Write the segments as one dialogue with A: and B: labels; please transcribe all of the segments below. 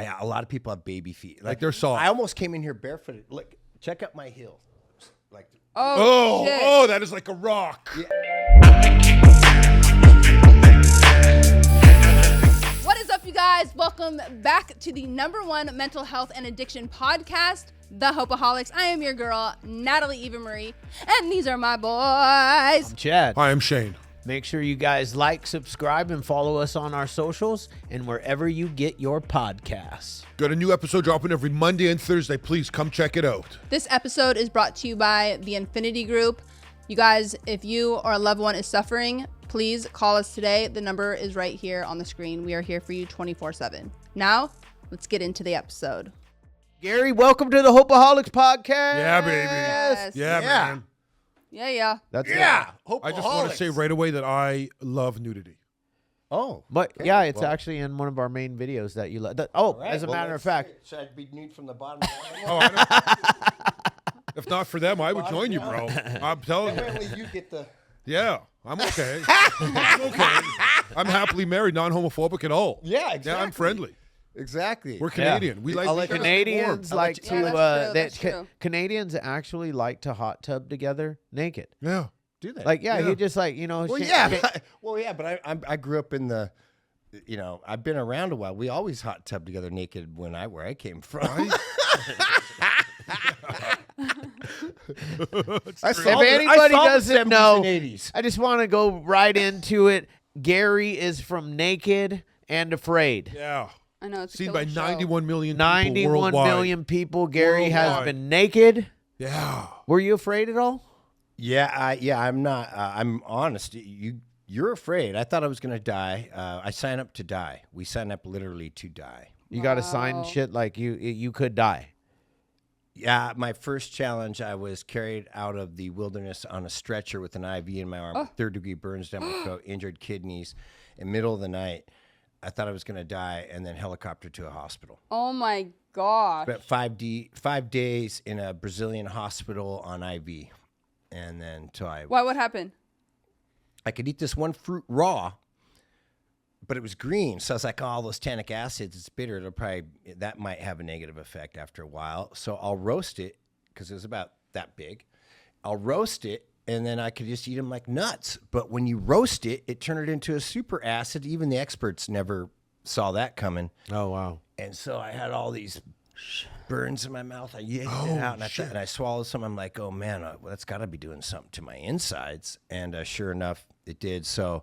A: A lot of people have baby feet.
B: Like they're soft.
A: I almost came in here barefooted. Look, check out my heel. Like,
B: oh, that is like a rock.
A: Yeah.
C: What is up, you guys? Welcome back to the #1 mental health and addiction podcast, the Hopeaholics. I am your girl, Natalie Eva Marie, and these are my boys.
D: I'm Chad.
B: Hi, I'm Shane.
D: Make sure you guys like, subscribe, and follow us on our socials and wherever you get your podcasts.
B: Got a new episode dropping every Monday and Thursday. Please come check it out.
C: This episode is brought to you by the Infinity Group. You guys, if you or a loved one is suffering, please call us today. The number is right here on the screen. We are here for you 24/7. Now, let's get into the episode.
D: Gary, welcome to the Hopeaholics Podcast.
B: Yeah, baby.
C: Yes.
B: Yeah, man.
C: Yeah.
D: That's
A: Yeah.
B: I just want to say right away that I love nudity.
A: Oh.
D: But
A: okay.
D: yeah, it's
A: Well,
D: actually in one of our main videos that you let.
A: all right.
D: As a
A: Well,
D: matter of
A: let's
D: fact,
A: see it. Should I be nude from the bottom?
B: Oh, I don't, if not for them, I would join you, bro. I'm telling you.
A: Apparently you get the...
B: Yeah, I'm okay. I'm okay. I'm happily married, non-homophobic at all.
A: Yeah, exactly.
B: Yeah, I'm friendly.
A: Exactly.
B: We're Canadian. We like
D: Canadians like to
C: that's true.
D: Canadians actually like to hot tub together naked.
B: Yeah.
A: Do that.
D: Like
B: Yeah.
D: you just like
A: Well,
D: Shane-
A: yeah. But I grew up in the, I've been around a while. We always hot tub together naked where I came from.
D: If anybody doesn't know,
A: 80s.
D: I just want to go right into it. Gary is from Naked and Afraid.
B: Yeah.
C: I know it's a
B: Seen
C: killer
B: by
C: show.
B: 91 million people
D: 91
B: worldwide.
D: million people. Gary has
B: Worldwide.
D: been naked.
B: Yeah.
D: Were you afraid at all?
A: I'm not. I'm honest. You're afraid. I thought I was going to die. I signed up to die. We signed up literally to die.
D: You got to sign
C: Wow.
D: shit like you could die.
A: Yeah, my first challenge, I was carried out of the wilderness on a stretcher with an IV in my arm, third-degree burns down my throat, injured kidneys. In the middle of the night, I thought I was going to die, and then helicopter to a hospital.
C: Oh my gosh.
A: Spent 5 days in a Brazilian hospital on IV, and then till
C: Why? What happened?
A: I could eat this one fruit raw, but it was green. So I was like, oh, all those tannic acids, it's bitter. That might have a negative effect after a while. So I'll roast it because it was about that big. I'll roast it, and then I could just eat them like nuts. But when you roast it, it turned it into a super acid. Even the experts never saw that coming.
D: Oh, wow.
A: And so I had all these burns in my mouth. I yanked it out, and I swallowed some. I'm like, oh, man, that's got to be doing something to my insides. And sure enough, it did. So,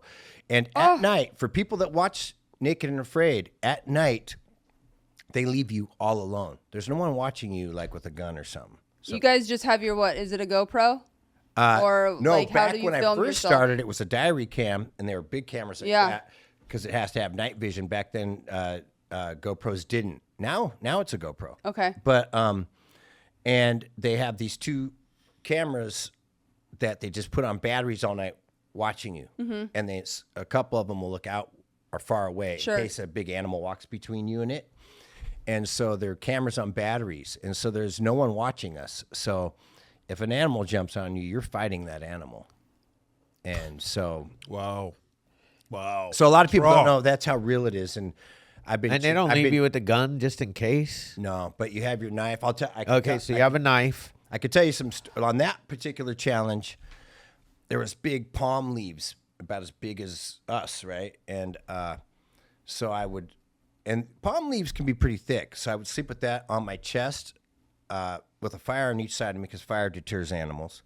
A: and at night, for people that watch Naked and Afraid, at night, they leave you all alone. There's no one watching you like with a gun or something. So,
C: You guys just have your what? Is it a GoPro? Or
A: no,
C: like how
A: back
C: do you
A: when I
C: film
A: first
C: yourself?
A: started, it was a diary cam, and they were big cameras like that because it has to have night vision. Back then, GoPros didn't. Now it's a GoPro.
C: Okay.
A: But and they have these two cameras that they just put on batteries all night watching you, and a couple of them will look out or far away
C: Sure.
A: in case a big animal walks between you and it. And so they're cameras on batteries, and so there's no one watching us. So if an animal jumps on you, you're fighting that animal. And so
B: Wow.
A: so a lot of people
B: Raw.
A: don't know that's how real it is. And
D: And they don't leave you with the gun just in case?
A: No, but you have your knife. I'll tell.
D: Okay, so you have a knife.
A: I could tell you some on that particular challenge. There was big palm leaves about as big as us, right? And so I would, and palm leaves can be pretty thick. So I would sleep with that on my chest with a fire on each side of me because fire deters animals.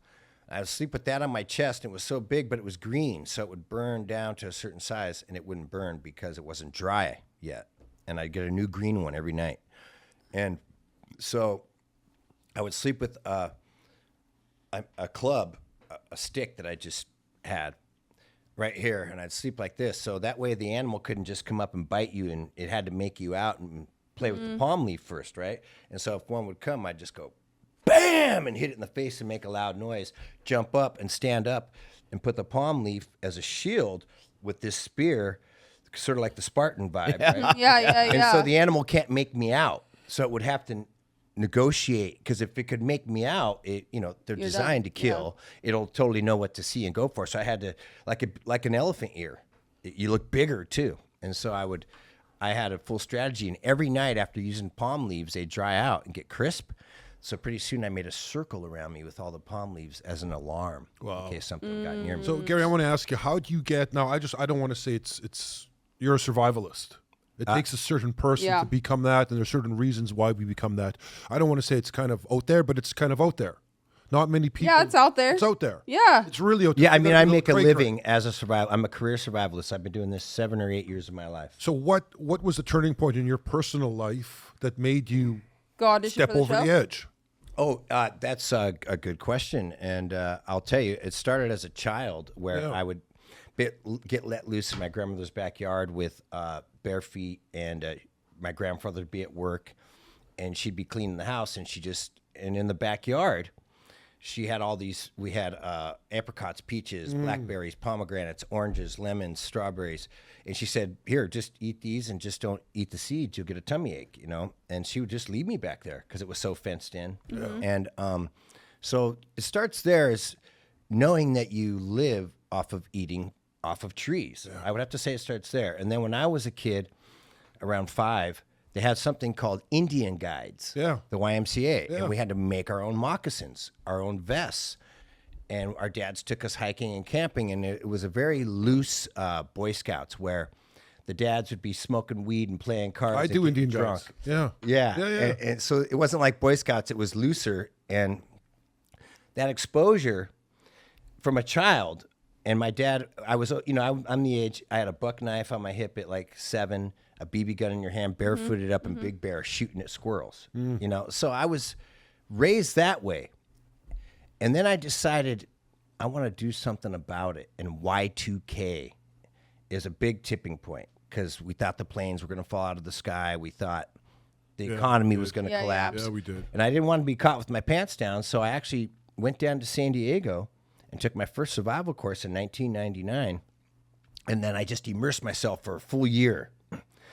A: I would sleep with that on my chest. And it was so big, but it was green, so it would burn down to a certain size, and it wouldn't burn because it wasn't dry yet. And I'd get a new green one every night. And so I would sleep with a club, a stick that I just had right here, and I'd sleep like this. So that way the animal couldn't just come up and bite you, and it had to make you out and play with the palm leaf first, right? And so if one would come, I'd just go, bam, and hit it in the face and make a loud noise, jump up and stand up and put the palm leaf as a shield with this spear, sort of like the Spartan vibe, right?
C: Yeah.
A: And so the animal can't make me out. So it would have to negotiate, because if it could make me out, they're
C: You're
A: designed
C: done.
A: to kill. It'll totally know what to see and go for. So I had to, like an elephant ear. You look bigger too. And so I would I had a full strategy, and every night after using palm leaves, they dry out and get crisp. So pretty soon I made a circle around me with all the palm leaves as an alarm in case something got near me.
B: So Gary, I want to ask you, how do you get? Now, I don't want to say it's you're a survivalist. It takes a certain person to become that, and there's certain reasons why we become that. I don't want to say it's kind of out there, but it's kind of out there. Not many people.
C: Yeah, it's out there.
B: It's out there.
C: Yeah.
B: It's really out there.
A: Yeah, I mean, I make a living as a survival. I'm a career survivalist. I've been doing this 7 or 8 years of my life.
B: So what was the turning point in your personal life that made you
C: Go audition
B: step
C: for the
B: over
C: show?
B: the edge?
A: Oh, that's a good question. And I'll tell you, it started as a child where I would get let loose in my grandmother's backyard with bare feet, and my grandfather would be at work, and she'd be cleaning the house, and and in the backyard, she had all these, we had apricots, peaches, blackberries, pomegranates, oranges, lemons, strawberries. And she said, here, just eat these and just don't eat the seeds. You'll get a tummy ache, you know? And she would just leave me back there because it was so fenced in. And so it starts there as knowing that you live off of eating off of trees. I would have to say it starts there. And then when I was a kid, around 5, they had something called Indian guides, the YMCA, and we had to make our own moccasins, our own vests. And our dads took us hiking and camping, and it was a very loose Boy Scouts where the dads would be smoking weed and playing cards.
B: I do Indian
A: drunk.
B: guys.
A: Yeah. And so it wasn't like Boy Scouts, it was looser. And that exposure from a child, and my dad, I was, I'm the age, I had a buck knife on my hip at like 7, a BB gun in your hand, barefooted up in Big Bear, shooting at squirrels, So I was raised that way. And then I decided I want to do something about it. And Y2K is a big tipping point because we thought the planes were going to fall out of the sky. We thought the economy was going to collapse.
B: Yeah, we did.
A: And I didn't want to be caught with my pants down, so I actually went down to San Diego and took my first survival course in 1999. And then I just immersed myself for a full year.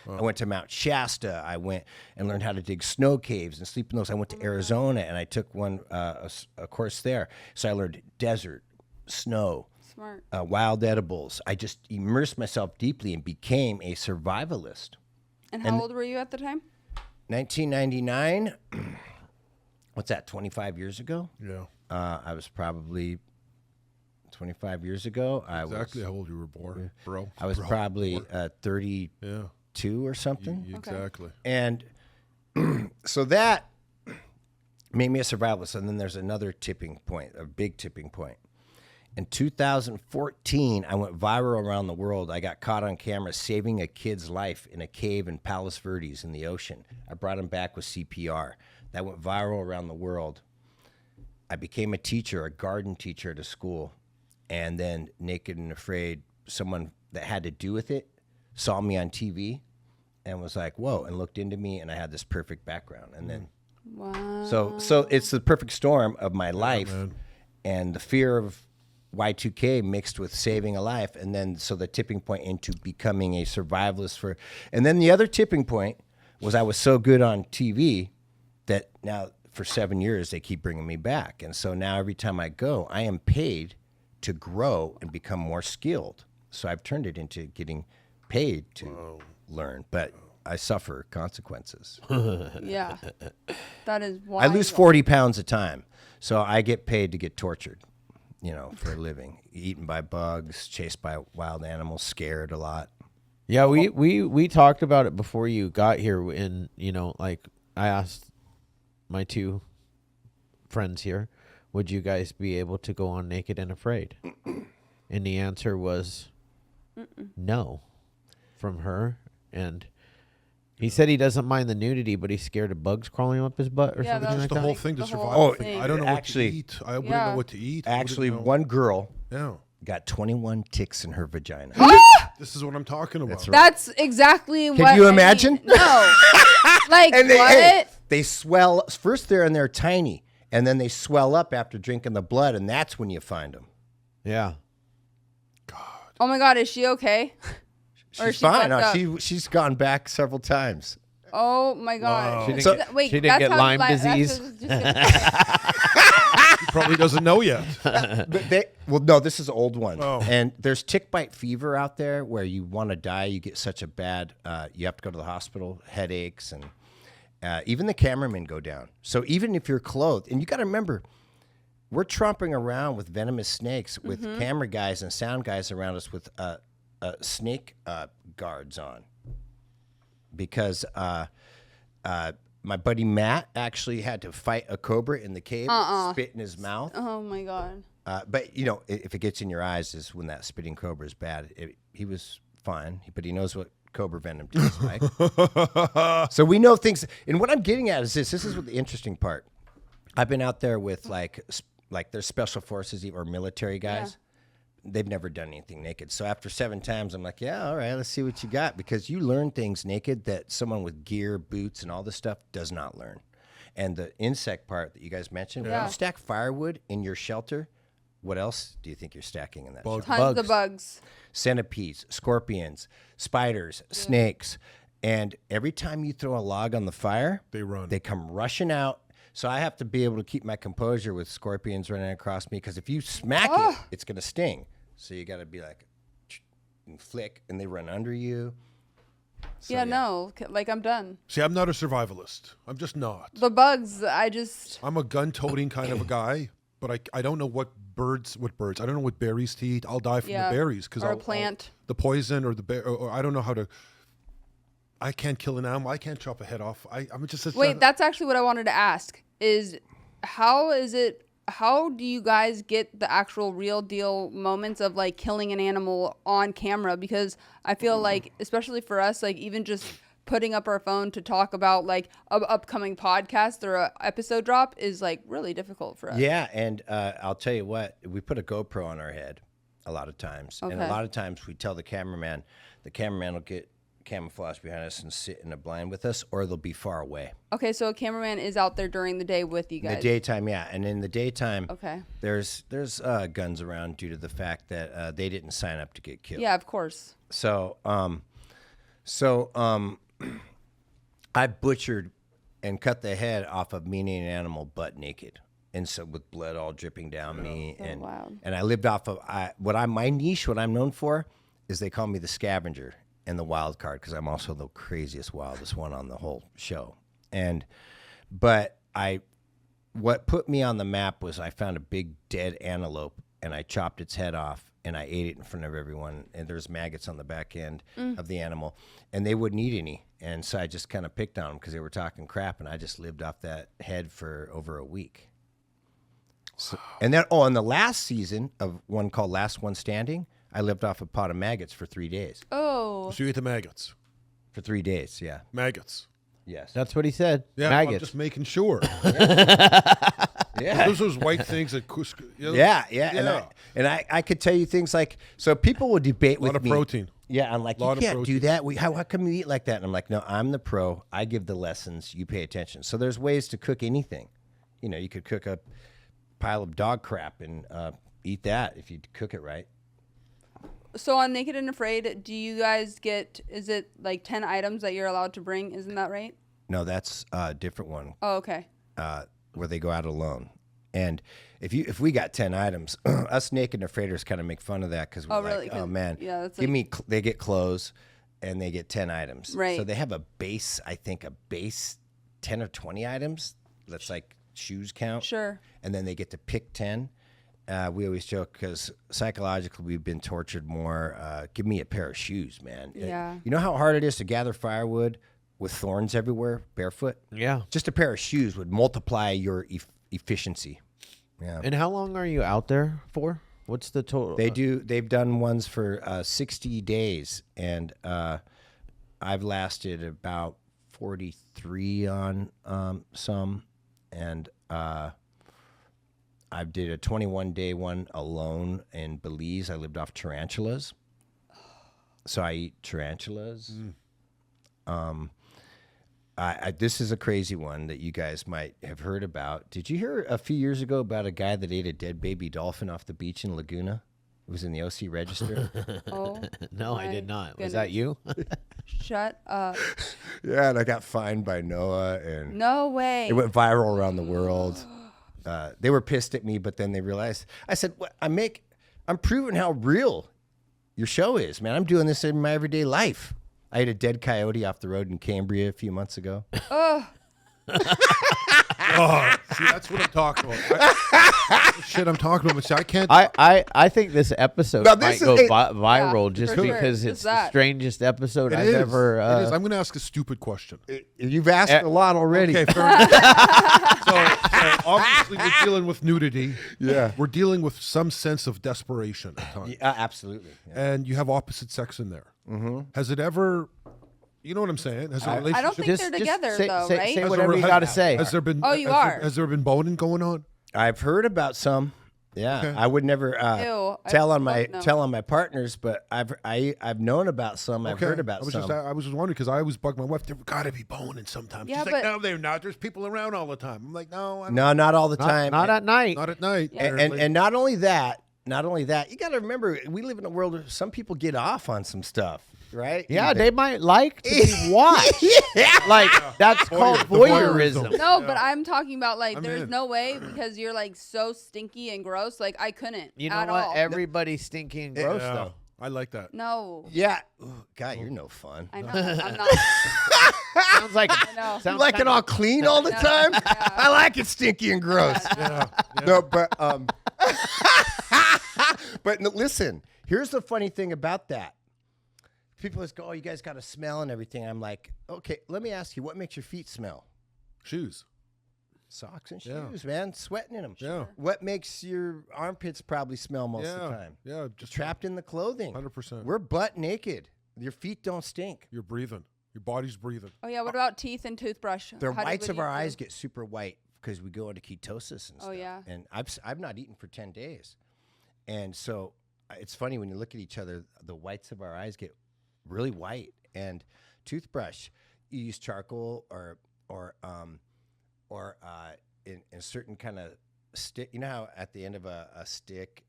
A: I went to Mount Shasta. I went and learned how to dig snow caves and sleep in those. I went to Arizona, and I took a course there. So I learned desert, snow, wild edibles. I just immersed myself deeply and became a survivalist.
C: And how old were you at the time?
A: 1999. What's that, 25 years ago?
B: Yeah.
A: I was probably 25 years ago.
B: Exactly how old you were born, bro.
A: I was probably 30.
B: Yeah.
A: 2 or something.
B: Exactly.
A: And so that made me a survivalist. And then there's another tipping point, a big tipping point. In 2014, I went viral around the world. I got caught on camera saving a kid's life in a cave in Palos Verdes in the ocean. I brought him back with CPR. That went viral around the world. I became a teacher, a garden teacher at a school. And then Naked and Afraid, someone that had to do with it, saw me on TV and was like, whoa, and looked into me, and I had this perfect background. And then, so it's the perfect storm of my life and the fear of Y2K mixed with saving a life. And then, so the tipping point into becoming a survivalist and then the other tipping point was I was so good on TV that now for 7 years, they keep bringing me back. And so now every time I go, I am paid to grow and become more skilled. So I've turned it into getting paid to learn, but I suffer consequences.
C: Yeah, that is why
A: I lose 40 pounds a time, so I get paid to get tortured, for a living. Eaten by bugs, chased by wild animals, scared a lot.
D: Yeah, we talked about it before you got here, and like I asked my 2 friends here, would you guys be able to go on Naked and Afraid? And the answer was no. From her, and he said he doesn't mind the nudity, but he's scared of bugs crawling up his butt or something
B: That's
D: like
B: the
D: that.
B: whole thing, the survival
C: whole
B: thing.
C: thing.
B: I don't know
A: Actually,
B: what to eat. I wouldn't know what to eat.
A: Actually, one girl
B: Yeah.
A: got 21 ticks in her vagina.
B: This is what I'm talking about.
A: That's right.
C: That's exactly what.
A: Can you imagine?
C: No. Like,
A: And
C: what?
A: they swell. First they're tiny, and then they swell up after drinking the blood, and that's when you find them.
D: Yeah.
C: Oh my God, is she okay? Or
A: She's
C: she
A: fine.
C: fucked
A: No, she's gone back several times.
C: Oh my God.
B: Wow.
D: She didn't
A: So-
D: get,
C: Wait,
D: she didn't
C: that's
D: get
C: how
D: Lyme
C: that's
D: disease.
C: just
B: probably doesn't know yet.
A: No, this is an old one.
B: Oh.
A: And there's tick bite fever out there where you want to die. You get such a bad, you have to go to the hospital, headaches, and even the cameramen go down. So even if you're clothed, and you got to remember, we're tromping around with venomous snakes with camera guys and sound guys around us with snake guards on. Because my buddy Matt actually had to fight a cobra in the cave, spit in his mouth.
C: Oh my God.
A: But you know, if it gets in your eyes, is when that spitting cobra is bad. He was fine, but he knows what cobra venom tastes like. So we know things. And what I'm getting at is this. This is what the interesting part. I've been out there with like there's special forces or military guys. Yeah. They've never done anything naked. So after 7 times, I'm like, yeah, all right, let's see what you got. Because you learn things naked that someone with gear, boots, and all this stuff does not learn. And the insect part that you guys mentioned, when you stack firewood in your shelter, what else do you think you're stacking in that shelter?
C: Tons of bugs.
A: Centipedes, scorpions, spiders, snakes. And every time you throw a log on the fire,
B: they run. They
A: come rushing out. So I have to be able to keep my composure with scorpions running across me, because if you smack it, it's going to sting. So you got to be like, and flick, and they run under you. So,
C: no, like I'm done.
B: See, I'm not a survivalist. I'm just not.
C: The bugs, I'm
B: a gun-toting kind of a guy, but I don't know what birds. I don't know what berries to eat. I'll die from the berries because
C: a plant.
B: The poison or or I don't know how to. I can't kill an animal. I can't chop a head off. I'm just.
C: Wait, that's actually what I wanted to ask. How do you guys get the actual real deal moments of like killing an animal on camera? Because I feel like, especially for us, like even just putting up our phone to talk about like an upcoming podcast or an episode drop is like really difficult for us.
A: Yeah, and I'll tell you what, we put a GoPro on our head a lot of times. Okay. And a lot of times we tell the cameraman will get camouflage behind us and sit in a blind with us, or they'll be far away.
C: Okay, so a cameraman is out there during the day with you guys.
A: In the daytime, yeah. And in the daytime,
C: okay,
A: there's guns around due to the fact that they didn't sign up to get killed.
C: Yeah, of course.
A: So I butchered and cut the head off of me and an animal butt naked, and so with blood all dripping down me.
C: So
A: and
C: wild.
A: And I lived off of my niche. What I'm known for is they call me the scavenger and the wild card, because I'm also the craziest, wildest one on the whole show. But what put me on the map was I found a big dead antelope, and I chopped its head off, and I ate it in front of everyone. And there's maggots on the back end of the animal, and they wouldn't eat any. And so I just kind of picked on them because they were talking crap, and I just lived off that head for over a week. So, and then, in the last season of one called Last One Standing, I lived off a pot of maggots for 3 days.
C: Oh.
B: So you ate the maggots?
A: For 3 days, yeah.
B: Maggots.
A: Yes.
D: That's what he said.
B: Yeah,
D: maggots.
B: I'm just making sure.
A: Yeah.
B: Those white things that...
A: Yeah. And I could tell you things like... So people will debate with me.
B: A lot of protein.
A: Yeah, I'm like, you can't do that. How come you eat like that? And I'm like, no, I'm the pro. I give the lessons. You pay attention. So there's ways to cook anything. You know, you could cook a pile of dog crap and eat that if you cook it right.
C: So on Naked and Afraid, do you guys is it like 10 items that you're allowed to bring? Isn't that right?
A: No, that's a different one.
C: Oh, okay.
A: Where they go out alone. And if we got 10 items, us Naked and Afraiders kind of make fun of that, because we're like, oh man,
C: yeah, that's
A: they get clothes and they get 10 items.
C: Right.
A: So they have a base 10 or 20 items. That's like shoes count.
C: Sure.
A: And then they get to pick 10. We always joke because psychologically we've been tortured more. Give me a pair of shoes, man.
C: Yeah.
A: You know how hard it is to gather firewood with thorns everywhere, barefoot?
D: Yeah.
A: Just a pair of shoes would multiply your efficiency. Yeah.
D: And how long are you out there for? What's the total?
A: They've done ones for 60 days, and I've lasted about 43 on some, and I did a 21-day one alone in Belize. I lived off tarantulas. So I eat tarantulas. This is a crazy one that you guys might have heard about. Did you hear a few years ago about a guy that ate a dead baby dolphin off the beach in Laguna? It was in the OC Register.
C: Oh,
D: no, I did not.
C: Goodness.
D: Was that you?
C: Shut up.
A: Yeah, and I got fined by NOAA. And
C: no way.
A: it went viral around the world. they were pissed at me, but then they realized. I said, "What? I'm proving how real your show is, man. I'm doing this in my everyday life." I had a dead coyote off the road in Cambria a few months ago.
B: Oh, see, that's what I'm talking about. Shit, I'm talking about. See, I can't.
D: I think this episode might go viral just
C: for
D: because
C: sure.
D: it's the strangest episode I've ever.
B: It is. I'm going to ask a stupid question.
A: You've asked a lot already.
B: Okay, fair enough. So obviously we're dealing with nudity.
A: Yeah.
B: We're dealing with some sense of desperation at times.
A: Absolutely. Yeah.
B: And you have opposite sex in there. Mm-hmm. Has it ever? You know what I'm saying? Has a relationship?
C: I don't think they're together though, right?
D: Say whatever you got to say.
B: Has there been?
C: Oh, you are.
B: Has there been boning going on?
A: I've heard about some. Yeah,
B: Okay.
A: I would never tell on my partners, but I've known about some. I've heard about some.
B: I was just wondering because I always bug my wife. There's got to be boning sometimes.
C: Yeah,
B: She's like, no, they're not. There's people around all the time. I'm like, no,
A: not all the time.
D: Not at night.
B: not at night.
C: Yeah.
A: And not only that, you got to remember we live in a world where some people get off on some stuff, right?
D: Yeah, they might like to be watched. Like that's called voyeurism.
C: No, but I'm talking about like
B: I'm
C: there's
B: in.
C: no way because you're like so stinky and gross. Like I couldn't.
D: You know
C: at
D: what?
C: all.
D: Everybody's stinky and gross
B: Yeah,
D: though.
B: I like that.
C: No.
A: Yeah. Ooh, God, you're no fun.
C: I know. I'm not.
D: Sounds like
C: I know.
A: You
D: sounds
A: like it
D: kinda-
A: all clean all the time?
C: Yeah.
A: I like it stinky and gross.
B: Yeah.
A: No, but but no, listen, here's the funny thing about that. People just go, "Oh, you guys got to smell and everything." I'm like, "Okay, let me ask you, what makes your feet smell?"
B: Shoes.
A: Socks and
B: Yeah.
A: shoes, man, sweating in them.
B: Yeah.
A: What makes your armpits probably smell most
B: Yeah.
A: of the time?
B: Yeah. Just
A: Trapped in the clothing.
B: 100%.
A: We're butt naked. Your feet don't stink.
B: You're breathing. Your body's breathing.
C: Oh yeah. What about teeth and toothbrush?
A: The
C: How
A: whites
C: would
A: of
C: you
A: our
C: do?
A: eyes get super white because we go into ketosis and
C: Oh,
A: stuff.
C: yeah.
A: And I've not eaten for 10 days. And so it's funny when you look at each other, the whites of our eyes get really white. And toothbrush, you use charcoal or in a certain kind of stick. You know how at the end of a stick,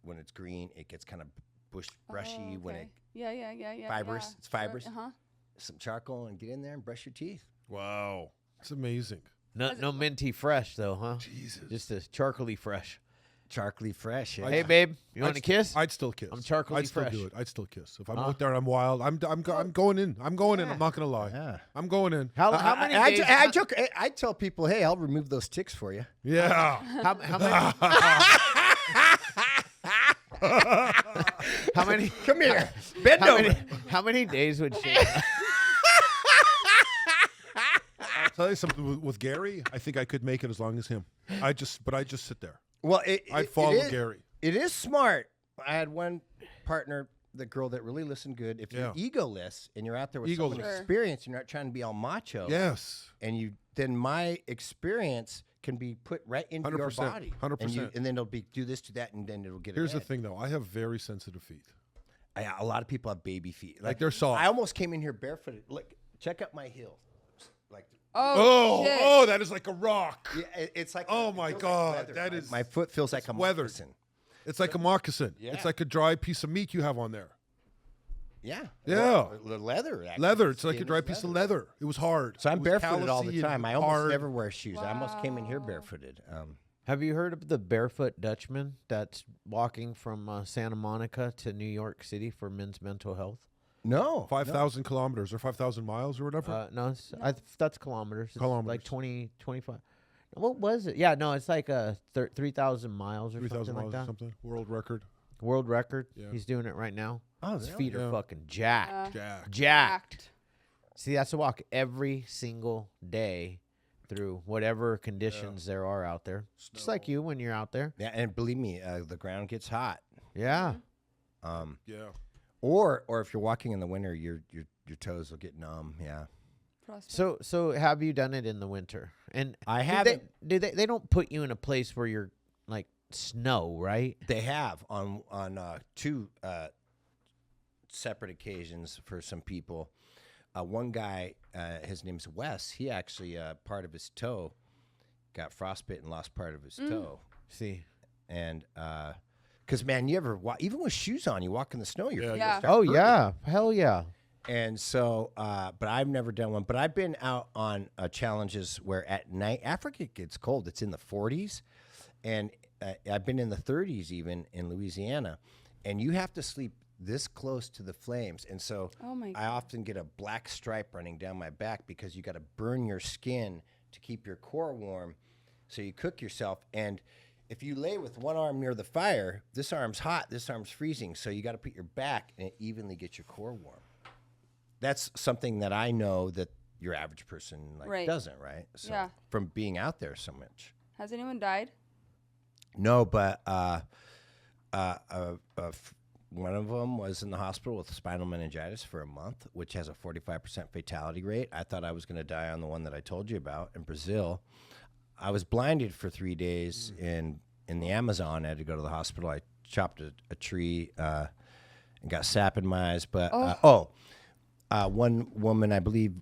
A: when it's green, it gets kind of brushy
C: Oh,
A: when
C: okay.
A: it
C: Yeah.
A: fibrous.
C: Yeah.
A: It's fibrous.
C: Uh huh.
A: some charcoal and get in there and brush your teeth.
B: Wow. It's amazing.
D: No minty fresh though, huh?
B: Jesus.
D: Just a charcoaly fresh.
A: Charcoally fresh. Yeah.
D: Hey babe, you want a kiss?
B: I'd still kiss.
D: I'm charcoaly
B: I'd still
D: fresh.
B: do it. I'd still kiss. If I'm out there and I'm wild, I'm going in. I'm going in. I'm not gonna lie.
A: Yeah.
B: I'm going in.
D: How many
A: I,
D: days?
A: I joke. I tell people, hey, I'll remove those ticks for you.
B: Yeah.
D: how many?
A: Come here. Bend over.
D: How many days would she?
B: I'll tell you something. With Gary, I think I could make it as long as him. I just sit there.
A: Well,
B: I'd follow Gary.
A: It is smart. I had one partner, the girl that really listened good. If you're egoless and you're out there with someone
B: Egoless.
A: experienced, you're not trying to be all macho.
B: Yes.
A: And then my experience can be put right into your
B: 100%,
A: body.
B: 100%.
A: And then it'll be do this, do that, and then it'll get
B: Here's the
A: ahead.
B: thing, though. I have very sensitive feet.
A: A lot of people have baby feet.
B: Like they're soft.
A: I almost came in here barefooted. Look, check out my heel. Like,
C: Oh, shit.
B: That is like a rock.
A: yeah, it's like.
B: Oh
A: it
B: my
A: feels
B: God,
A: like leather.
B: that is-
A: My foot feels like a
B: weathered.
A: moccasin.
B: It's like a moccasin.
A: Yeah.
B: It's like a dry piece of meat you have on there.
A: Yeah.
B: Yeah.
A: Well, leather. Actually.
B: Leather. It's like a
A: Skin
B: dry
A: is
B: piece of leather. It was hard.
A: So I'm
B: It was
A: barefooted all the
B: callousy
A: time.
B: and
A: I almost
B: hard.
A: never wear shoes. I almost came in here barefooted.
D: Have you heard of the Barefoot Dutchman that's walking from Santa Monica to New York City for men's mental health?
A: No.
B: 5,000 kilometers or 5,000 miles or whatever.
D: No, that's kilometers. It's
B: Kilometers.
D: like 20, 25. What was it? Yeah, no, it's like 3,000 miles or
B: 3,000
D: something like
B: miles or
D: that.
B: something. World record.
D: World record.
B: Yeah.
D: He's doing it right now.
A: Oh,
D: His
A: really?
D: feet are
B: Yeah.
D: fucking jacked.
B: Jack.
D: Jacked. See, that's a walk every single day through whatever conditions there are out there. Just like you when you're out there.
A: Yeah, and believe me, the ground gets hot.
D: Yeah.
B: Yeah.
A: Or if you're walking in the winter, your toes will get numb. Yeah.
C: Frostbite.
D: So have you done it in the winter? And
A: I
D: do
A: haven't.
D: They don't put you in a place where you're like snow, right?
A: They have on two separate occasions for some people. One guy, his name's Wes. He actually part of his toe got frostbite and lost part of his toe.
D: See.
A: And because man, you ever even with shoes on, you walk in the snow, your feet
C: Yeah.
A: will start
D: Oh
A: hurting.
D: yeah. Hell yeah.
A: And so, but I've never done one. But I've been out on challenges where at night, Africa gets cold. It's in the 40s. And I've been in the 30s even in Louisiana. And you have to sleep this close to the flames. And so I often get a black stripe running down my back because you got to burn your skin to keep your core warm. So you cook yourself. And if you lay with one arm near the fire, this arm's hot, this arm's freezing. So you got to put your back and it evenly gets your core warm. That's something that I know that your average person doesn't, right? So from being out there so much.
C: Has anyone died?
A: No, but one of them was in the hospital with spinal meningitis for a month, which has a 45% fatality rate. I thought I was going to die on the one that I told you about in Brazil. I was blinded for 3 days in the Amazon. I had to go to the hospital. I chopped a tree and got sap in my eyes. But one woman, I believe,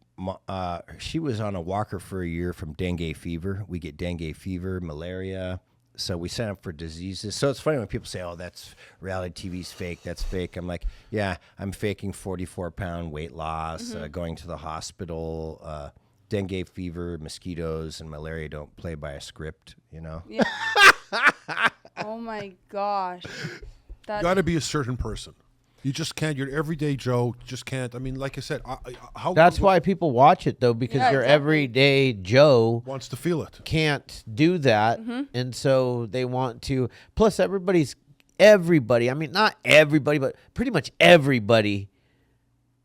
A: she was on a walker for a year from dengue fever. We get dengue fever, malaria. So we sign up for diseases. So it's funny when people say, oh, that's reality TV's fake. That's fake. I'm like, yeah, I'm faking 44-pound weight loss, going to the hospital. Dengue fever, mosquitoes, and malaria don't play by a script, you know?
C: Yeah. Oh, my gosh.
B: You got to be a certain person. You just can't. Your everyday Joe just can't. I mean, like I said,
D: that's why people watch it, though, because your everyday Joe
B: wants to feel it.
D: Can't do that, and so they want to. Plus, everybody. I mean, not everybody, but pretty much everybody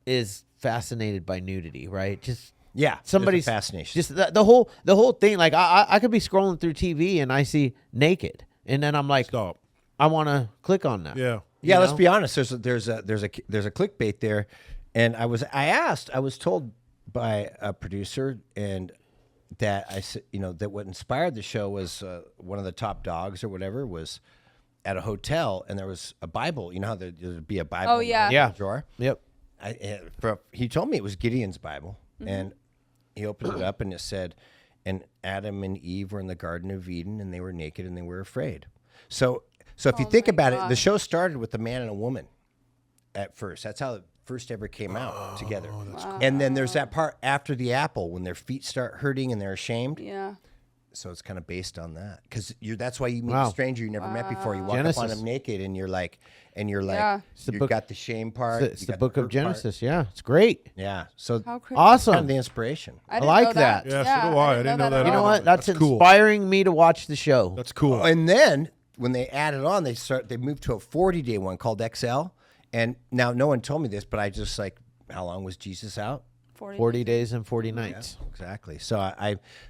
D: is fascinated by nudity, right? Just somebody's
A: fascination.
D: Just the whole thing. Like I could be scrolling through TV and I see naked, and then I'm like,
B: stop.
D: I want to click on that.
B: Yeah.
A: Yeah, let's be honest. There's a clickbait there, and I was told by a producer and that that what inspired the show was one of the top dogs or whatever was at a hotel and there was a Bible. You know how there'd be a Bible in the drawer.
D: Yep.
A: He told me it was Gideon's Bible, and he opened it up and it said, "And Adam and Eve were in the Garden of Eden, and they were naked and they were afraid." So if you think about it, the show started with a man and a woman at first. That's how it first ever came out together. Cool. And then there's that part after the apple when their feet start hurting and they're ashamed.
C: Yeah.
A: So it's kind of based on that. Because that's why you meet a stranger you never met before. You walk up on them naked and you're like, you've got the shame part.
D: It's the book of Genesis. Part. Yeah, it's great.
A: Yeah. So
D: awesome.
A: Kind of the inspiration.
C: I
D: like that.
B: Yeah, so do I. I didn't know that.
D: You know what? That's inspiring me to watch the show.
B: That's cool.
A: And then when they added on, they moved to a 40-day one called XL. And now no one told me this, but I just how long was Jesus out?
D: 40 days and 40 nights.
A: Yeah, exactly. So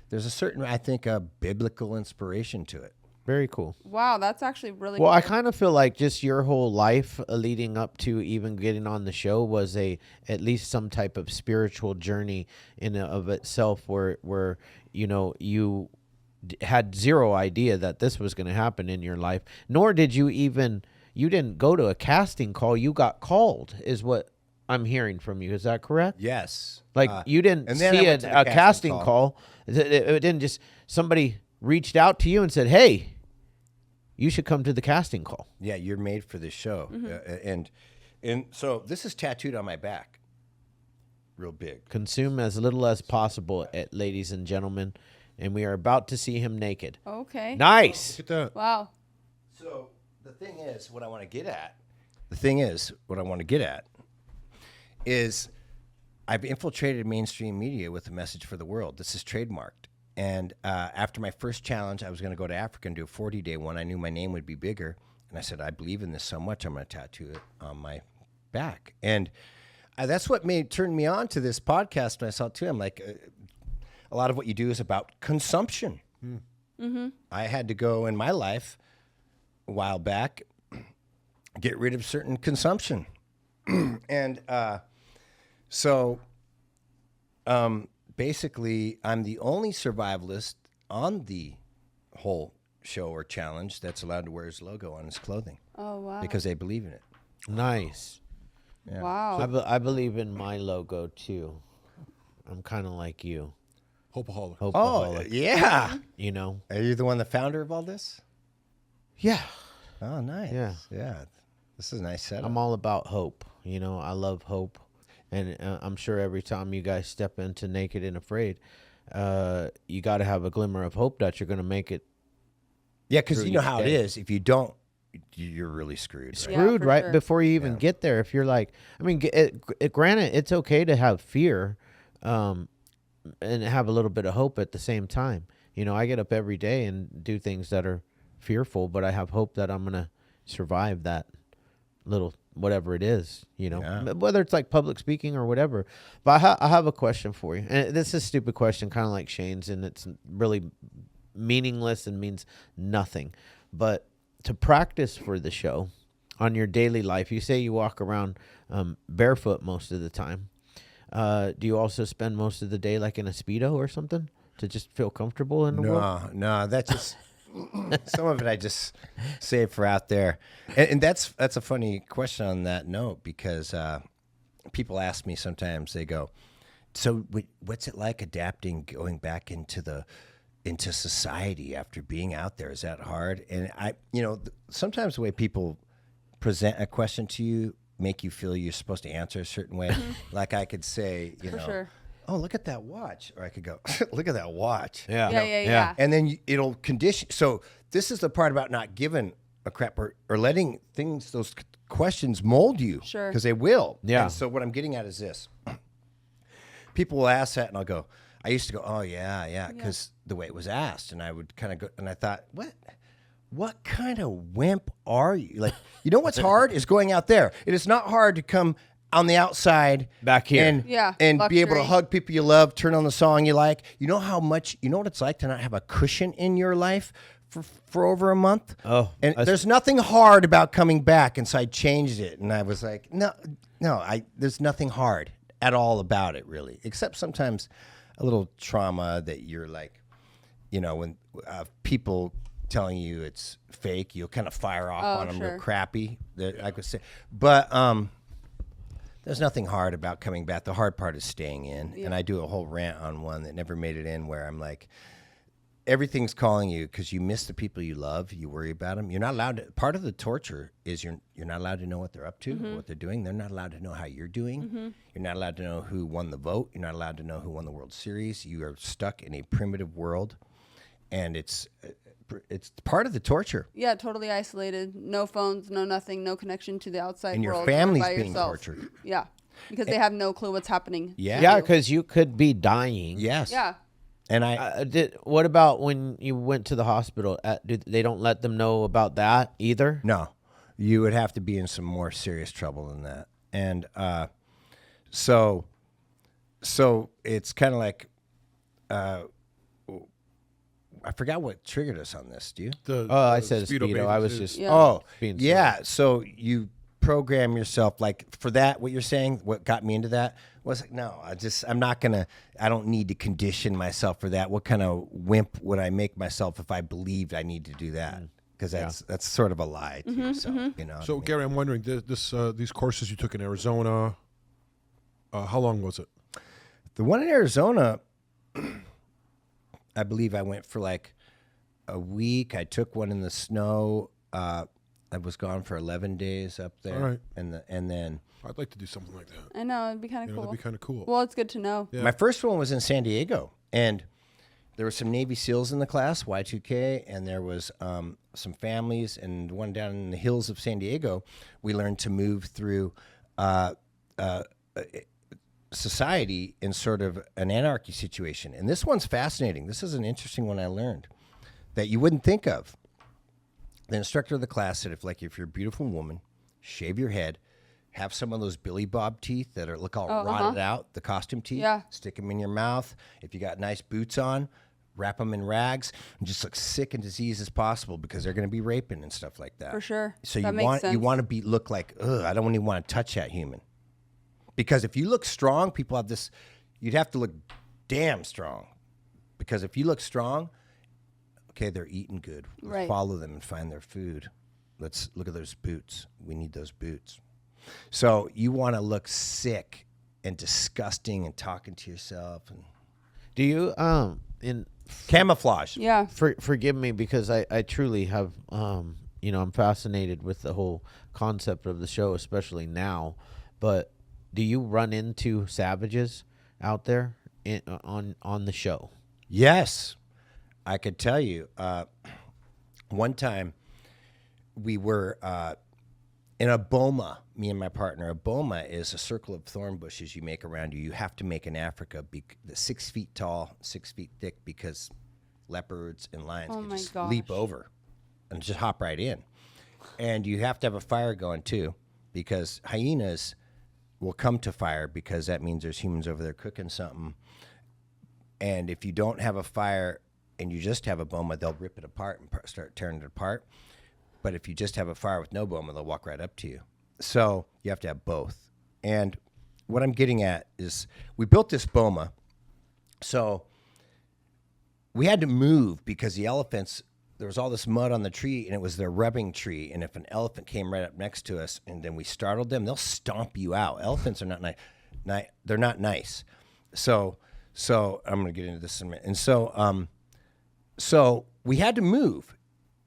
A: there's a certain, I think, a biblical inspiration to it.
D: Very cool.
C: Wow, that's actually really
D: cool.
C: Well,
D: I kind of feel like just your whole life leading up to even getting on the show was at least some type of spiritual journey in and of itself where you had zero idea that this was going to happen in your life, nor did you didn't go to a casting call. You got called is what I'm hearing from you. Is that correct?
A: Yes.
D: You didn't see a casting call. It didn't just, somebody reached out to you and said, hey, you should come to the casting call.
A: Yeah, you're made for this show. And so this is tattooed on my back. Real big.
D: Consume as little as possible, ladies and gentlemen. And we are about to see him naked.
C: Okay.
D: Nice.
B: Look at that.
C: Wow.
A: So the thing is, what I want to get at is I've infiltrated mainstream media with a message for the world. This is trademarked. And after my first challenge, I was going to go to Africa and do a 40-day one. I knew my name would be bigger. And I said, I believe in this so much, I'm going to tattoo it on my back. And that's what turned me on to this podcast. And I saw it too. I'm like, a lot of what you do is about consumption. I had to go in my life a while back, get rid of certain consumption. And so basically, I'm the only survivalist on the whole show or challenge that's allowed to wear his logo on his clothing.
C: Oh, wow.
A: Because they believe in it.
D: Nice.
A: Yeah.
C: Wow.
D: I believe in my logo, too. I'm kind of like you.
B: Hopeaholic.
A: Oh, yeah.
D: You know?
A: Are you the founder of all this?
D: Yeah.
A: Oh, nice.
D: Yeah.
A: Yeah. This is a nice setup.
D: I'm all about hope. I love hope. and I'm sure every time you guys step into Naked and Afraid, you got to have a glimmer of hope that you're going to make it.
A: Yeah, because
D: through
A: you know
D: each
A: how it
D: day.
A: is. If you don't, you're really screwed. Right?
D: Screwed
C: for
D: right
C: sure.
D: before you even get there. If you're like, I mean, granted, it's okay to have fear, and have a little bit of hope at the same time. You know, I get up every day and do things that are fearful, but I have hope that I'm gonna survive that little whatever it is. You know,
A: Yeah.
D: whether it's like public speaking or whatever. But I have a question for you, and this is a stupid question, kind of like Shane's, and it's really meaningless and means nothing. But to practice for the show on your daily life, you say you walk around barefoot most of the time. Do you also spend most of the day like in a Speedo or something to just feel comfortable in the world?
A: No, that's just some of it I just save for out there. And that's a funny question on that note, because people ask me sometimes, they go, so what's it like adapting, going back into society after being out there? Is that hard? And sometimes the way people present a question to you make you feel you're supposed to answer a certain way. Like I could say,
C: sure.
A: oh, look at that watch. Or I could go, look at that watch.
C: Yeah.
A: And then it'll condition. So this is the part about not giving a crap or letting those questions mold you.
C: Sure.
A: Because they will.
D: Yeah.
A: And so what I'm getting at is this. People will ask that and I'll go, I used to go, oh, yeah, because the way it was asked. And I would kind of go, and I thought, what kind of wimp are you? Like, you know what's hard is going out there. It is not hard to come on the outside
D: Back here.
A: and be able to
C: luxury.
A: hug people you love, turn on the song you like. You know what it's like to not have a cushion in your life for over a month?
D: Oh,
A: and there's nothing hard about coming back. And so I changed it, and I was like, no, there's nothing hard at all about it, really, except sometimes a little trauma that you're like, when people telling you it's fake, you'll kind of fire off on them
C: sure.
A: real crappy. That I could say, but there's nothing hard about coming back. The hard part is staying in. And I do a whole rant on one that never made it in, where I'm like, everything's calling you because you miss the people you love. You worry about them. You're not allowed to. Part of the torture is you're not allowed to know what they're up to, what they're doing. They're not allowed to know how you're doing. You're not allowed to know who won the vote. You're not allowed to know who won the World Series. You are stuck in a primitive world, and it's part of the torture.
C: Yeah, totally isolated. No phones, no nothing, no connection to the outside
A: And your
C: world.
A: family's
C: by
A: being
C: yourself.
A: tortured.
C: Yeah, because they have no clue what's happening.
A: Yeah.
D: Yeah, because you could be dying.
A: Yes.
C: Yeah.
A: And I
D: What about when you went to the hospital? They don't let them know about that either?
A: No, you would have to be in some more serious trouble than that. And so it's kind of like, I forgot what triggered us on this. Do you?
D: I said a Speedo.
B: bathing
D: I was
B: suit.
D: just being
A: yeah. So you program yourself like for that. What you're saying, what got me into that was like, no, I don't need to condition myself for that. What kind of wimp would I make myself if I believed I need to do that? Because that's sort of a lie to yourself. You know.
B: So,
A: what I mean?
B: Gary, I'm wondering, these courses you took in Arizona, how long was it?
A: The one in Arizona, I believe I went for like a week. I took one in the snow. I was gone for 11 days up there.
B: All right.
A: And then
B: I'd like to do something like that.
C: I know, it'd be kind of
B: You know,
C: cool.
B: that'd be kind of cool.
C: Well, it's good to know.
B: Yeah.
A: my first one was in San Diego, and there were some Navy SEALs in the class, Y2K, and there was some families, and one down in the hills of San Diego. We learned to move through society in sort of an anarchy situation. And this one's fascinating. This is an interesting one I learned that you wouldn't think of. The instructor of the class said, if you're a beautiful woman, shave your head, have some of those Billy Bob teeth that look all rotted out, the costume teeth, stick them in your mouth. If you got nice boots on, wrap them in rags, and just look sick and diseased as possible, because they're going to be raping and stuff like that.
C: For sure.
A: So
C: That
A: you
C: makes sense.
A: want to look like, ugh, I don't even want to touch that human. Because if you look strong, people have this, you'd have to look damn strong. Because if you look strong, okay, they're eating good. Let's
C: Right.
A: follow them and find their food. Let's look at those boots. We need those boots. So you want to look sick and disgusting and talking to yourself and
D: Do you in
A: camouflage.
C: Yeah.
D: forgive me, because I truly have I'm fascinated with the whole concept of the show, especially now. But Do you run into savages out there on the show?
A: Yes, I could tell you. One time we were in a boma, me and my partner. A boma is a circle of thorn bushes you make around you. You have to make in Africa, 6 feet tall, 6 feet thick, because leopards and lions can just leap over and just hop right in. And you have to have a fire going too, because hyenas will come to fire, because that means there's humans over there cooking something. And if you don't have a fire and you just have a boma, they'll rip it apart and start tearing it apart. But if you just have a fire with no boma, they'll walk right up to you. So you have to have both. And what I'm getting at is we built this boma. So we had to move because the elephants, there was all this mud on the tree, and it was their rubbing tree. And if an elephant came right up next to us and then we startled them, they'll stomp you out. Elephants are not nice. They're not nice. So I'm going to get into this in a minute. And so we had to move.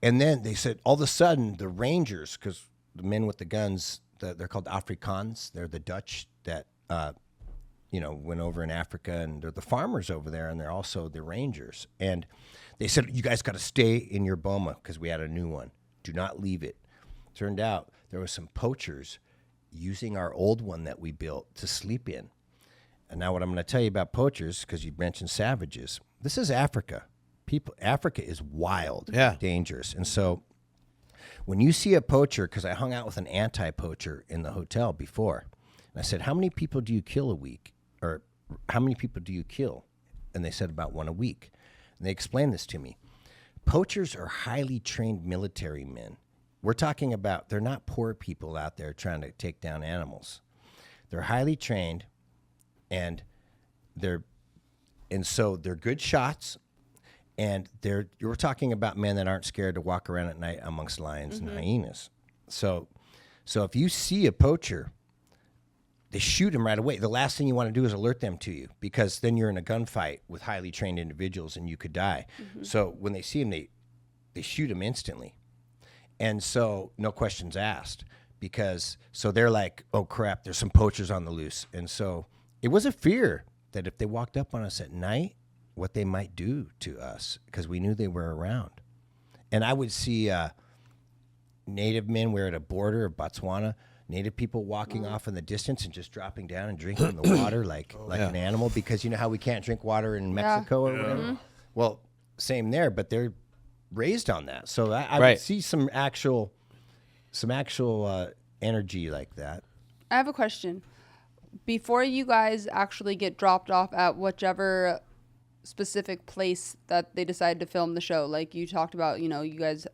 A: And then they said, all of a sudden, the rangers, because the men with the guns, they're called Afrikaans. They're the Dutch that, went over in Africa, and they're the farmers over there, and they're also the rangers. And they said, you guys got to stay in your boma, because we had a new one. Do not leave it. Turned out there was some poachers using our old one that we built to sleep in. And now what I'm going to tell you about poachers, because you mentioned savages, this is Africa. Africa is wild, dangerous. And so when you see a poacher, because I hung out with an anti-poacher in the hotel before, and I said, how many people do you kill a week? Or how many people do you kill? And they said, about 1 a week. And they explained this to me. Poachers are highly trained military men. We're talking about, they're not poor people out there trying to take down animals. They're highly trained, and so they're good shots. And you're talking about men that aren't scared to walk around at night amongst lions and hyenas. So if you see a poacher, they shoot him right away. The last thing you want to do is alert them to you, because then you're in a gunfight with highly trained individuals and you could die. So when they see him, they shoot him instantly. And so no questions asked, so they're like, oh crap, there's some poachers on the loose. And so it was a fear that if they walked up on us at night, what they might do to us, because we knew they were around. And I would see native men, we're at a border of Botswana, native people walking off in the distance and just dropping down and drinking the water like an animal, because you know how we can't drink water in Mexico or whatever? Well, same there, but they're raised on that. So I would see some actual energy like that.
C: I have a question. Before you guys actually get dropped off at whichever specific place that they decided to film the show, like you talked about, you guys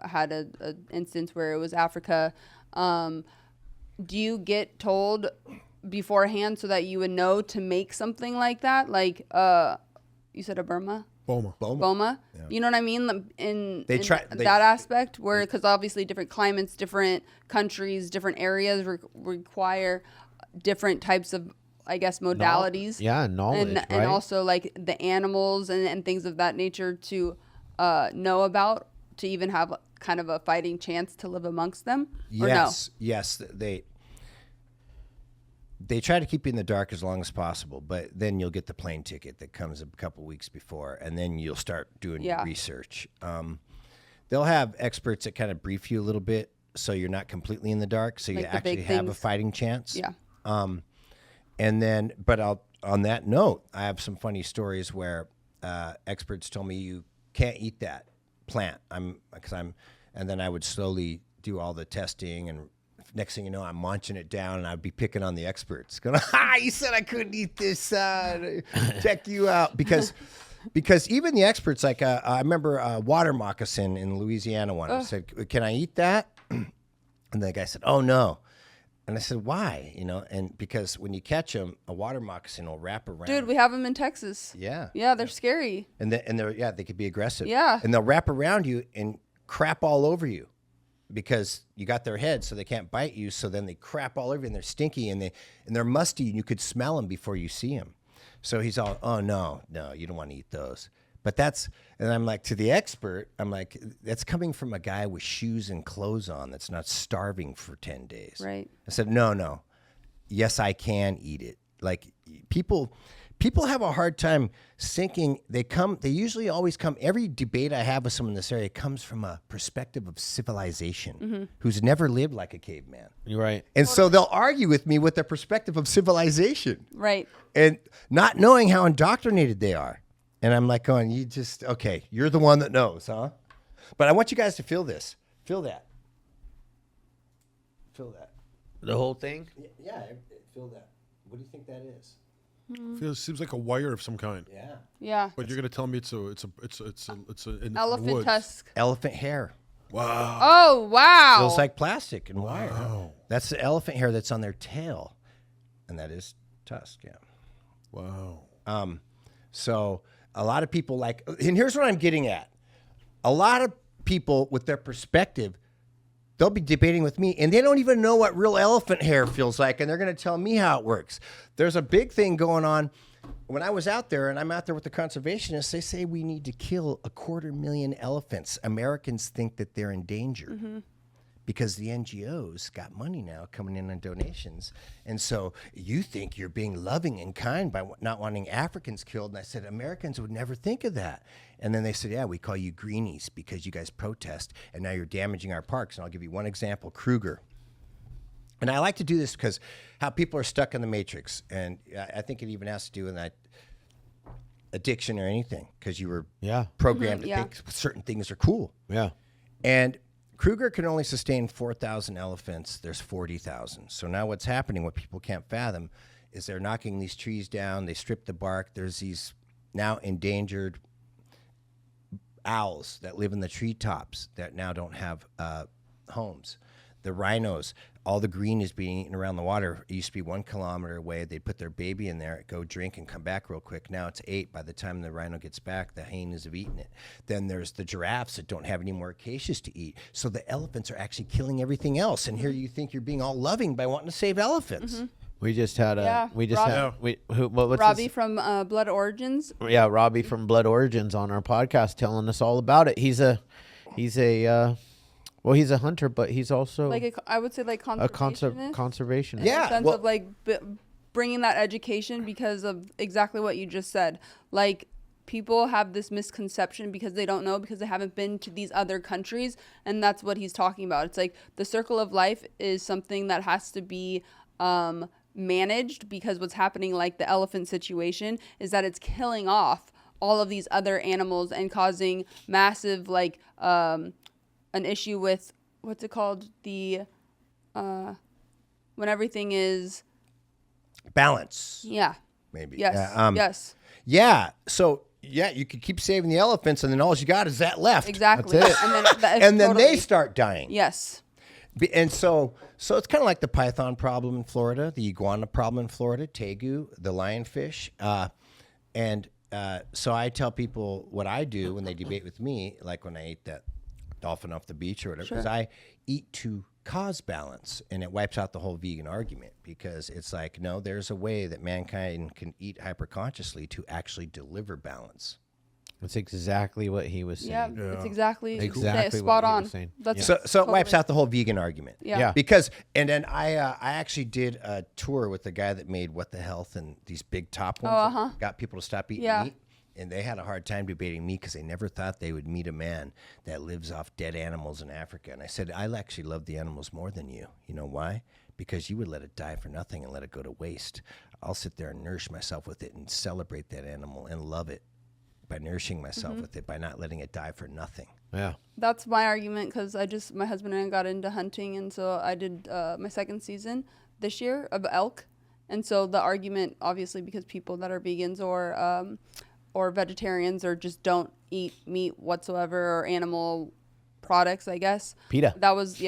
C: had a instance where it was Africa. Do you get told beforehand so that you would know to make something like that? Like, you said a boma? Boma. Yeah. You know what I mean? In that aspect, where, because obviously different climates, different countries, different areas require different types of, I guess, modalities.
D: Knowledge,
C: and also like the animals and things of that nature to know about, to even have kind of a fighting chance to live amongst them.
A: Yes, they try to keep you in the dark as long as possible, but then you'll get the plane ticket that comes a couple weeks before, and then you'll start doing your research. They'll have experts that kind of brief you a little bit, so you're not completely in the dark, so like you actually have a fighting chance.
C: Yeah.
A: And then, but on that note, I have some funny stories where experts told me you can't eat that plant. And then I would slowly do all the testing, and next thing you know, I'm munching it down, and I'd be picking on the experts, going, you said I couldn't eat this. Check you out, because even the experts, like I remember a water moccasin in Louisiana one. I said, "Can I eat that?" And the guy said, "Oh no." And I said, why? And because when you catch them, a water moccasin will wrap around.
C: Dude, we have them in Texas.
A: Yeah.
C: Yeah, they're scary.
A: And they could be aggressive.
C: Yeah. And
A: they'll wrap around you and crap all over you, because you got their head, so they can't bite you. So then they crap all over you, and they're stinky, and they're musty, and you could smell them before you see them. So he's all, oh no, you don't want to eat those. But and I'm like, to the expert, I'm like, that's coming from a guy with shoes and clothes on that's not starving for 10 days.
C: Right.
A: I said, no. yes, I can eat it. Like people have a hard time sinking. They usually always come. Every debate I have with someone in this area comes from a perspective of civilization, who's never lived like a caveman.
D: You're right.
A: And so they'll argue with me with their perspective of civilization.
C: Right.
A: And not knowing how indoctrinated they are. And I'm like going, you're the one that knows, huh? But I want you guys to feel this. Feel that. Feel that.
D: The whole thing?
A: Yeah, feel that. What do you think that is?
B: Seems like a wire of some kind.
A: Yeah.
C: Yeah.
B: But you're gonna tell me it's an
C: Elephant
B: woods.
C: tusk.
A: Elephant hair.
B: Wow.
C: Oh, wow.
A: Feels like plastic and wire. Wow. That's the elephant hair that's on their tail. And that is tusk, yeah.
B: Wow.
A: So a lot of people and here's what I'm getting at. A lot of people with their perspective, they'll be debating with me, and they don't even know what real elephant hair feels like, and they're going to tell me how it works. There's a big thing going on. When I was out there, and I'm out there with the conservationists, they say we need to kill 250,000 elephants. Americans think that they're in danger because the NGOs got money now coming in on donations. And so you think you're being loving and kind by not wanting Africans killed. And I said, Americans would never think of that. And then they said, yeah, we call you greenies because you guys protest, and now you're damaging our parks. And I'll give you one example, Kruger. And I like to do this because how people are stuck in the matrix. And I think it even has to do with that addiction or anything, because you were programmed to think certain things are cool.
D: Yeah.
A: And Kruger can only sustain 4,000 elephants. There's 40,000. So now what's happening, what people can't fathom, is they're knocking these trees down. They strip the bark. There's these now endangered owls that live in the treetops that now don't have homes. The rhinos, all the green is being eaten around the water. It used to be 1 kilometer away. They'd put their baby in there, go drink, and come back real quick. Now it's 8. By the time the rhino gets back, the hyenas have eaten it. Then there's the giraffes that don't have any more acacias to eat. So the elephants are actually killing everything else. And here you think you're being all loving by wanting to save elephants.
D: We just had
C: Robbie from Blood Origins.
D: Yeah, Robbie from Blood Origins on our podcast telling us all about it. He's a hunter, but he's also
C: I would say conservationist.
D: Conservationist.
A: Yeah.
C: In the sense of bringing that education because of exactly what you just said. Like, people have this misconception because they don't know, because they haven't been to these other countries, and that's what he's talking about. It's like the circle of life is something that has to be managed, because what's happening, like the elephant situation, is that it's killing off all of these other animals and causing massive an issue with what's it called, the when everything is
A: Balance.
C: yeah
A: Maybe.
C: yes yes
A: Yeah. So you could keep saving the elephants, and then all you got is that left.
C: exactly.
A: That's it.
C: And then
A: They start dying.
C: yes.
A: And so it's kind of like the python problem in Florida, the iguana problem in Florida, tegu, the lionfish. So I tell people what I do when they debate with me, like when I ate that dolphin off the beach or whatever, because I eat to cause balance, and it wipes out the whole vegan argument, because it's like, no, there's a way that mankind can eat hyperconsciously to actually deliver balance.
D: That's exactly what he was saying.
C: Yeah, it's exactly
D: Exactly
C: spot
D: what he
C: on.
D: was saying.
C: That's
A: So it wipes out the whole vegan argument.
C: Yeah.
A: Because, and then I actually did a tour with the guy that made What the Health and these big top ones. that got people to stop eating meat. And they had a hard time debating me because they never thought they would meet a man that lives off dead animals in Africa. And I said, I actually love the animals more than you. You know why? Because you would let it die for nothing and let it go to waste. I'll sit there and nourish myself with it and celebrate that animal and love it by nourishing myself with it, by not letting it die for nothing.
D: Yeah.
C: That's my argument, because my husband and I got into hunting, and so I did my second season this year of elk. And so the argument, obviously, because people that are vegans or vegetarians or just don't eat meat whatsoever, or animal products, I guess.
D: PETA.
C: That was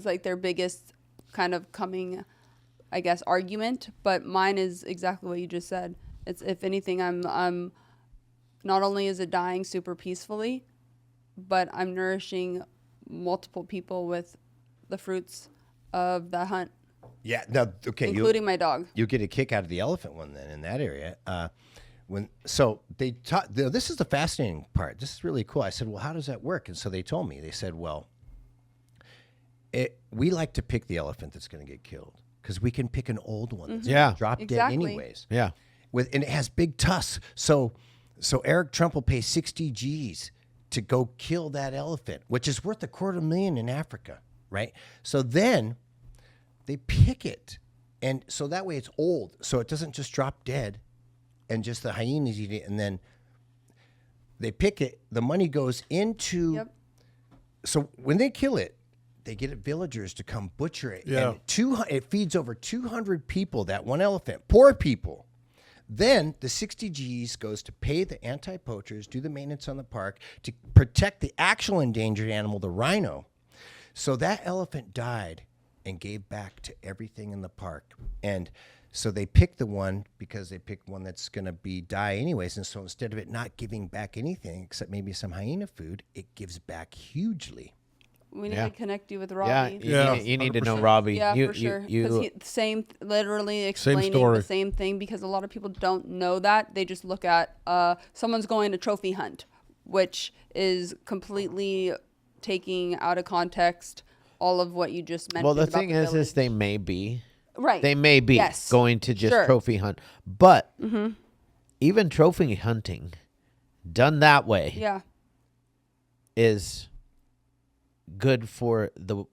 C: like their biggest kind of coming, I guess, argument. But mine is exactly what you just said. It's, if anything, I'm not only is it dying super peacefully, but I'm nourishing multiple people with the fruits of the hunt.
A: Yeah. No, okay.
C: Including my dog.
A: You'll get a kick out of the elephant one then in that area. So they taught, this is the fascinating part. This is really cool. I said, well, how does that work? And so they told me, they said, well, we like to pick the elephant that's going to get killed, because we can pick an old one that's
D: Yeah.
A: drop
C: Exactly.
A: dead anyways.
D: Yeah.
A: And it has big tusks. So Eric Trump will pay 60 G's to go kill that elephant, which is worth $250,000 in Africa, right? So then they pick it, and so that way it's old, so it doesn't just drop dead, and just the hyenas eat it, and then they pick it. The money goes into.
C: Yep.
A: So when they kill it, they get villagers to come butcher it.
B: Yeah.
A: And it feeds over 200 people, that one elephant, poor people. Then the 60 G's goes to pay the anti-poachers, do the maintenance on the park, to protect the actual endangered animal, the rhino. So that elephant died and gave back to everything in the park. And so they picked the one because they picked one that's going to die anyways. And so instead of it not giving back anything except maybe some hyena food, it gives back hugely.
C: We need
D: Yeah.
C: to connect you with
D: Yeah,
C: Robbie.
D: you need to know
B: 100%.
D: Robbie.
C: Yeah,
D: you,
C: for sure.
D: You,
C: Because literally explaining
B: story.
C: the same thing, because a lot of people don't know that. They just look at someone's going to trophy hunt, which is completely taking out of context all of what you just mentioned.
D: well, the
C: about
D: thing is
C: village.
D: they may be.
C: Right.
D: They may be
C: Yes.
D: going to just
C: Sure.
D: trophy hunt. But even trophy hunting done that way
C: Yeah.
D: is good for the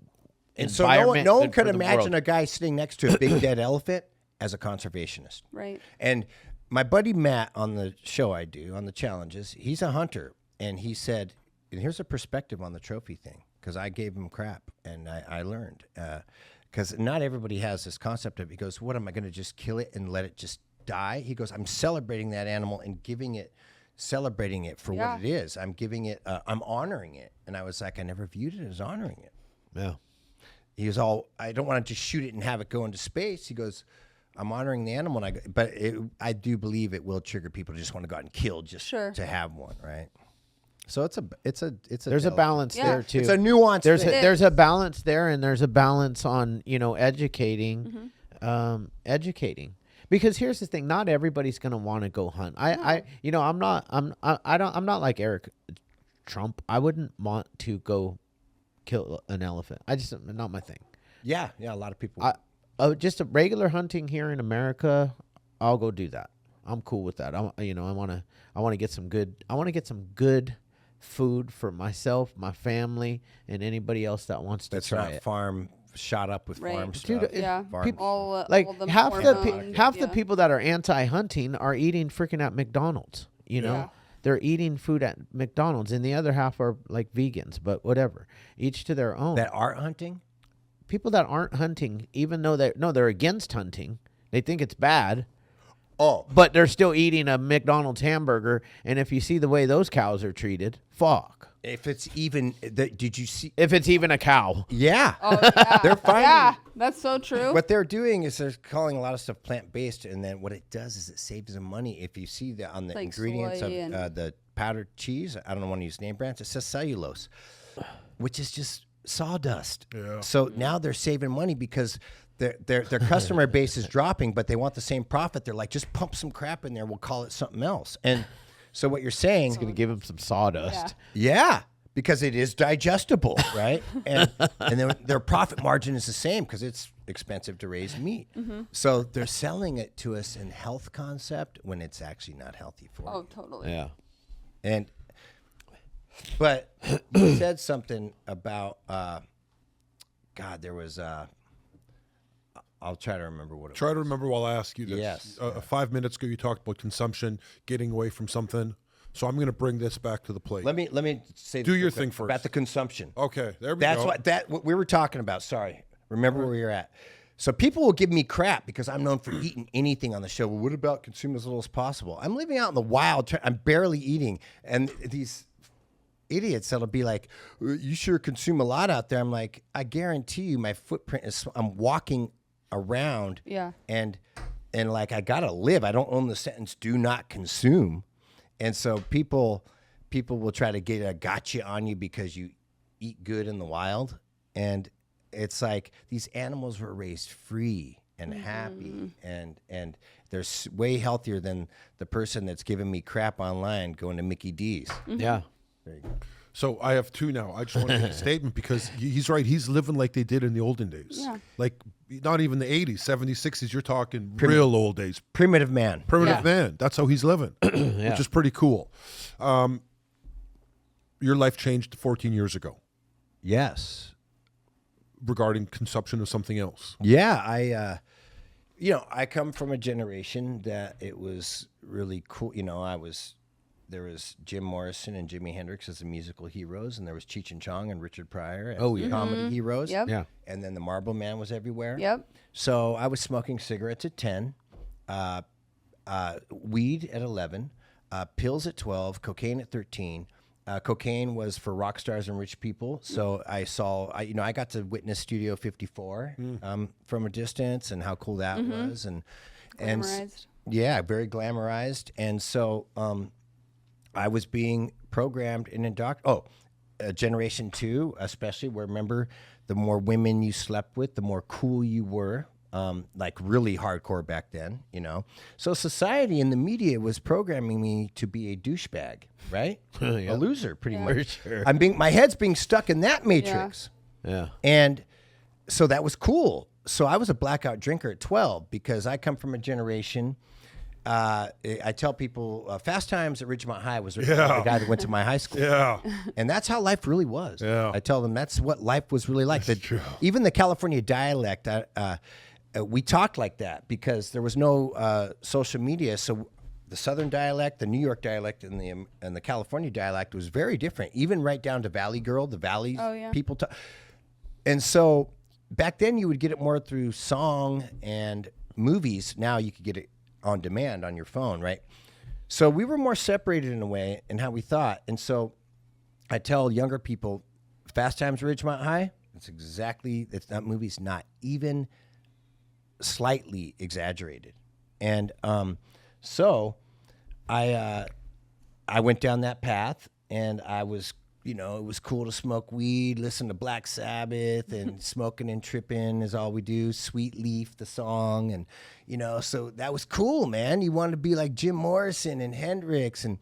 A: And so
D: environment.
A: no one
D: good
A: could
D: for the
A: imagine
D: world.
A: a guy sitting next to a big dead elephant as a conservationist.
C: Right.
A: And my buddy Matt on the show I do, on the challenges, he's a hunter. And he said, and here's a perspective on the trophy thing, because I gave him crap and I learned. Because not everybody has this concept of, he goes, what, am I going to just kill it and let it just die? He goes, I'm celebrating that animal and celebrating it for
C: Yeah.
A: what it is. I'm giving it, I'm honoring it. And I was like, I never viewed it as honoring it.
D: Yeah.
A: He was all, I don't want to just shoot it and have it go into space. He goes, I'm honoring the animal. And I do believe it will trigger people to just want to go out and kill just
C: Sure.
A: to have one, right? So it's a
D: There's a
A: delicate-
D: balance
C: Yeah.
D: there too.
A: It's a nuance.
D: there's
A: thing.
D: there's a balance there, and there's a balance on educating, educating. Because here's the thing: not everybody's gonna want to go hunt. I'm not like Eric Trump. I wouldn't want to go kill an elephant. I just not my thing.
A: Yeah, a lot of people.
D: Just a regular hunting here in America, I'll go do that. I'm cool with that. I want to get some good food for myself, my family, and anybody else that wants to
A: that's
D: try
A: not
D: it.
A: farm shot up with
C: Right.
A: farm
D: Dude,
A: stuff.
C: Yeah.
A: Farm-
C: All
D: Like
C: all the
D: half
C: hormones,
D: the
C: yeah.
D: people that are anti-hunting are eating freaking at McDonald's.
C: Yeah.
D: They're eating food at McDonald's, and the other half are like vegans. But whatever, each to their own.
A: that are hunting.
D: People that aren't hunting, even though they're against hunting, they think it's bad.
A: Oh,
D: But they're still eating a McDonald's hamburger, and if you see the way those cows are treated, fuck.
A: if it's even, did you see?
D: If it's even a cow.
A: Yeah,
C: Oh, yeah.
A: they're finding.
C: Yeah, that's so true.
A: What they're doing is they're calling a lot of stuff plant-based, and then what it does is it saves them money. If you see that on the
C: Like
A: ingredients
C: soy
A: of
C: and-
A: the powdered cheese, I don't want to use name brands, it says cellulose, which is just sawdust.
B: Yeah.
A: So now they're saving money because their customer base is dropping, but they want the same profit. They're like, just pump some crap in there, we'll call it something else. And so what you're saying,
D: Gonna give him some sawdust.
A: yeah, because it is digestible, right? And then their profit margin is the same because it's expensive to raise meat. So they're selling it to us in health concept when it's actually not healthy for
C: Oh,
A: you.
C: totally.
D: Yeah.
A: But you said something about God. There was I'll try to remember what it
B: Try
A: was.
B: to remember while I ask you this.
A: Yes.
B: 5 minutes ago, you talked about consumption, getting away from something. So I'm going to bring this back to the plate.
A: Let me say
B: Do
A: this
B: your
A: real quick
B: thing first.
A: about the consumption.
B: Okay, there we
A: That's
B: go.
A: what we were talking about. Sorry. Remember where you're at. So people will give me crap because I'm known for eating anything on the show. Well, what about consuming as little as possible? I'm living out in the wild. I'm barely eating. And these idiots that'll be like, you sure consume a lot out there. I'm like, I guarantee you my footprint is, I'm walking around.
C: Yeah.
A: And like, I got to live. I don't own the sentence, do not consume. And so people will try to get a gotcha on you because you eat good in the wild. And it's like these animals were raised free and happy, and they're way healthier than the person that's giving me crap online going to Mickey D's.
D: Yeah.
A: There you go.
B: So I have two now. I just want to make a statement because he's right. He's living like they did in the olden days.
C: Yeah.
B: Like not even the 80s, 70s, 60s. You're talking real old days.
A: Primitive man.
B: Primitive man. That's how he's living, which is pretty cool. Your life changed 14 years ago
A: Yes.
B: regarding consumption of something else.
A: Yeah, I come from a generation that it was really cool. There was Jim Morrison and Jimi Hendrix as the musical heroes, and there was Cheech and Chong and Richard Pryor as the comedy heroes.
C: Yep.
D: Yeah.
A: And then the Marble Man was everywhere.
C: Yep.
A: So I was smoking cigarettes at 10, weed at 11, pills at 12, cocaine at 13. Cocaine was for rock stars and rich people. So I got to witness Studio 54 from a distance and how cool that was. And
C: Glamorized.
A: yeah, very glamorized. And so I was being programmed and indoctrinated. Generation 2, especially, where remember, the more women you slept with, the more cool you were. Like really hardcore back then, So society and the media was programming me to be a douchebag, right? A loser, pretty much.
D: Sure.
A: My head's being stuck in that matrix.
D: Yeah.
A: And so that was cool. So I was a blackout drinker at 12 because I come from a generation. I tell people, Fast Times at Ridgemont High was the guy that went to my high school.
B: Yeah.
A: And that's how life really was.
B: Yeah.
A: I tell them that's what life was really like.
B: True.
A: Even the California dialect, we talked like that because there was no social media. So the Southern dialect, the New York dialect, and the California dialect was very different, even right down to Valley Girl, the Valley people talk. And so back then you would get it more through song and movies. Now you could get it on demand on your phone, right? So we were more separated in a way in how we thought. And so I tell younger people, Fast Times at Ridgemont High, that movie's not even slightly exaggerated. And so I went down that path, and I was, it was cool to smoke weed, listen to Black Sabbath, and smoking and tripping is all we do. Sweet Leaf, the song, and so that was cool, man. You wanted to be like Jim Morrison and Hendrix and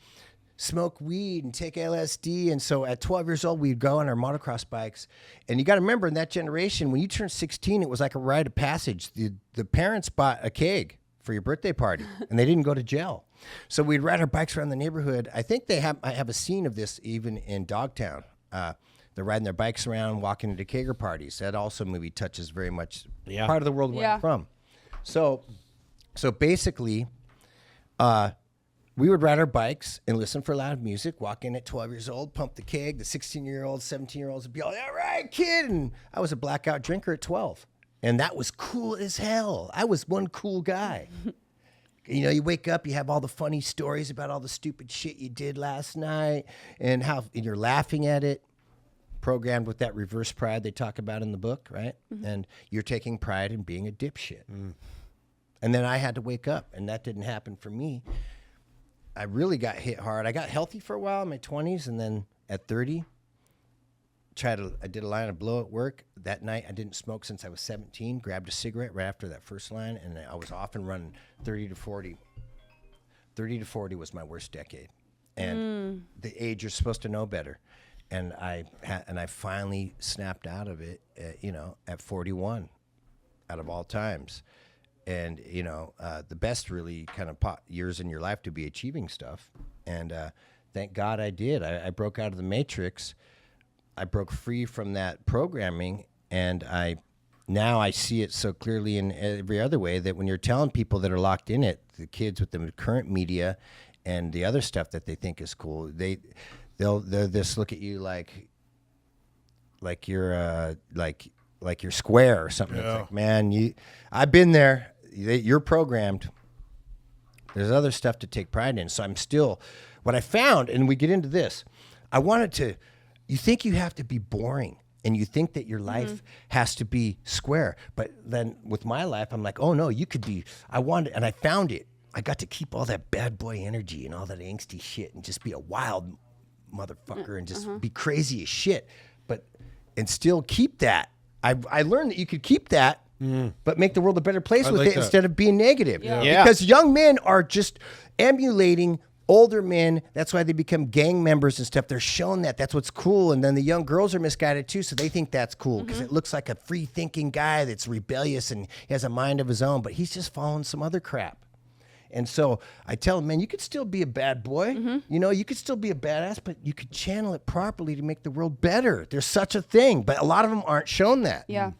A: smoke weed and take LSD. And so at 12 years old, we'd go on our motocross bikes. And you got to remember, in that generation, when you turned 16, it was like a rite of passage. The parents bought a keg for your birthday party, and they didn't go to jail. So we'd ride our bikes around the neighborhood. I think I have a scene of this even in Dogtown. They're riding their bikes around, walking into kegger parties. That also movie touches very much part of the world where I'm from. So basically, we would ride our bikes and listen for loud music, walk in at 12 years old, pump the keg. The 16-year-olds, 17-years-olds would be all right, kid. And I was a blackout drinker at 12. And that was cool as hell. I was one cool guy. You wake up, you have all the funny stories about all the stupid shit you did last night and how you're laughing at it, programmed with that reverse pride they talk about in the book, right? Mm-hmm. And you're taking pride in being a dipshit. Mm. And then I had to wake up, and that didn't happen for me. I really got hit hard. I got healthy for a while in my 20s, and then at 30, I did a line of blow at work. That night, I didn't smoke since I was 17, grabbed a cigarette right after that first line, and I was off and running 30 to 40. 30 to 40 was my worst decade. And the age you're supposed to know better. And I finally snapped out of it, at 41, out of all times. And, the best really kind of years in your life to be achieving stuff. And thank God I did. I broke out of the matrix. I broke free from that programming, and now I see it so clearly in every other way that when you're telling people that are locked in it, the kids with the current media and the other stuff that they think is cool, they'll just look at you like you're like you're square or something. Yeah. It's like, man, I've been there. You're programmed. There's other stuff to take pride in. So I'm still, what I found, and we get into this, you think you have to be boring, and you think that your life has to be square. But then with my life, I'm like, oh no, you could be, and I found it. I got to keep all that bad boy energy and all that angsty shit and just be a wild motherfucker and just be crazy as shit, and still keep that. I learned that you could keep that, but make the world a better place with it instead of being negative. Yeah.
B: Yeah.
A: Because young men are just emulating older men, that's why they become gang members and stuff. They're shown that. That's what's cool. And then the young girls are misguided too, so they think that's cool because it looks like a free-thinking guy that's rebellious and he has a mind of his own, but he's just following some other crap. And so I tell them, man, you could still be a bad boy. You know, you could still be a badass, but you could channel it properly to make the world better. There's such a thing, but a lot of them aren't shown that.
C: Yeah.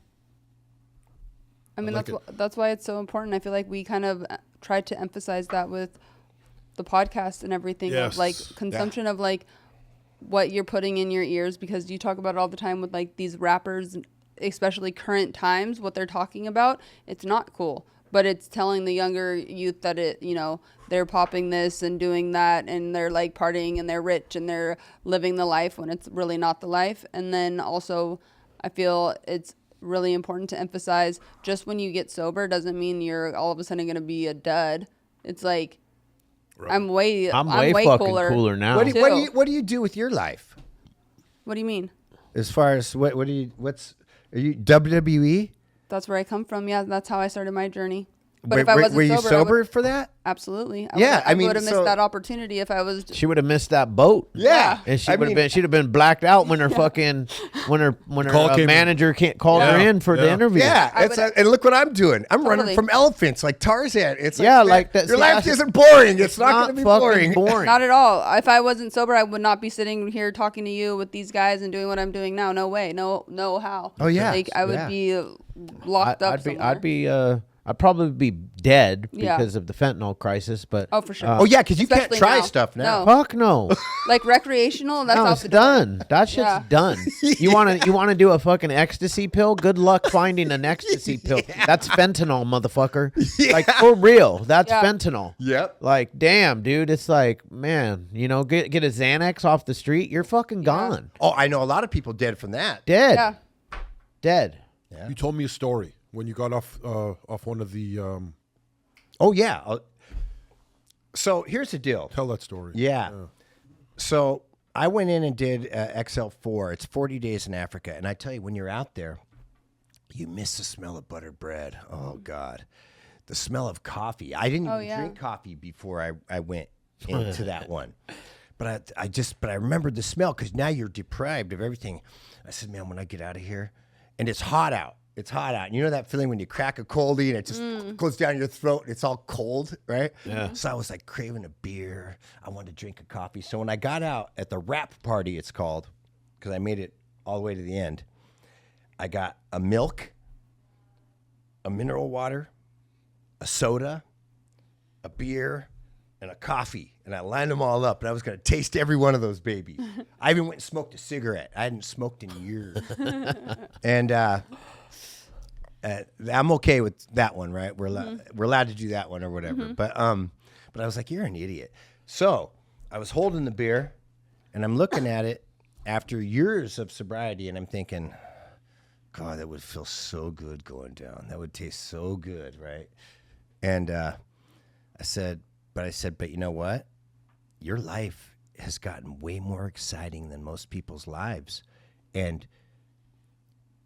C: I mean,
B: like
C: that's why it's so important. I feel like we kind of tried to emphasize that with the podcast and everything,
B: Yes.
C: of like consumption of like what you're putting in your ears, because you talk about it all the time with like these rappers, especially current times, what they're talking about. It's not cool, but it's telling the younger youth that it, you know, they're popping this and doing that and they're like partying and they're rich and they're living the life when it's really not the life. And then also I feel it's really important to emphasize, just when you get sober doesn't mean you're all of a sudden going to be a dud. It's like, I'm way
D: fucking cooler now.
A: What do you do with your life?
C: What do you mean?
A: As far as are you WWE?
C: That's where I come from. Yeah, that's how I started my journey. But
A: Wait,
C: if I wasn't
A: were you sober
C: I would,
A: for that?
C: absolutely.
A: I mean,
C: would have missed that opportunity if I was.
D: She would have missed that boat.
A: Yeah.
D: And she'd have been blacked out when her fucking when her manager can't call her in for the interview.
A: Yeah, and look what I'm doing. I'm
C: Totally.
A: running from elephants like Tarzan. It's
D: like
A: that.
D: that.
A: Your
D: See,
A: life isn't boring. It's not going to be
D: fucking
A: boring.
C: Not at all. If I wasn't sober, I would not be sitting here talking to you with these guys and doing what I'm doing now. No way. No how.
A: Oh, yeah.
C: Like I would be locked up somewhere.
D: I'd probably be dead
C: Yeah.
D: because of the fentanyl crisis, but
C: Oh, for sure.
A: Oh yeah, because you can't
C: Especially
A: try
C: now.
A: stuff now.
C: No.
D: fuck no.
C: Like recreational, that's
D: No,
C: off
D: it's
C: the door.
D: done. That shit's
C: Yeah.
D: done. You wanna do a fucking ecstasy pill? Good luck finding an ecstasy pill. That's fentanyl, motherfucker. Like for real, that's
C: Yeah.
D: fentanyl.
A: Yep.
D: Like damn, dude, it's like man, you know, get a Xanax off the street, you're fucking gone,
A: Oh, I know a lot of people dead from that.
D: dead,
C: Yeah.
D: dead.
B: You told me a story when you got off one of the.
A: Oh yeah. So here's the deal.
B: Tell that story.
A: Yeah. So I went in and did XL4. It's 40 days in Africa. And I tell you, when you're out there, you miss the smell of buttered bread. Oh, God. The smell of coffee. I didn't even drink coffee before I went into that one. But I remembered the smell because now you're deprived of everything. I said, man, when I get out of here, and it's hot out. It's hot out. You know that feeling when you crack a coldie and it just goes down your throat and it's all cold, right? Yeah. So I was like craving a beer. I wanted to drink a coffee. So when I got out at the wrap party, it's called, because I made it all the way to the end, I got a milk, a mineral water, a soda, a beer, and a coffee. And I lined them all up, and I was going to taste every one of those babies. I even went and smoked a cigarette. I hadn't smoked in years. And I'm okay with that one, right? We're allowed to do that one or whatever. But I was like, you're an idiot. So I was holding the beer, and I'm looking at it after years of sobriety, and I'm thinking, God, that would feel so good going down. That would taste so good, right? And I said, but you know what? Your life has gotten way more exciting than most people's lives. And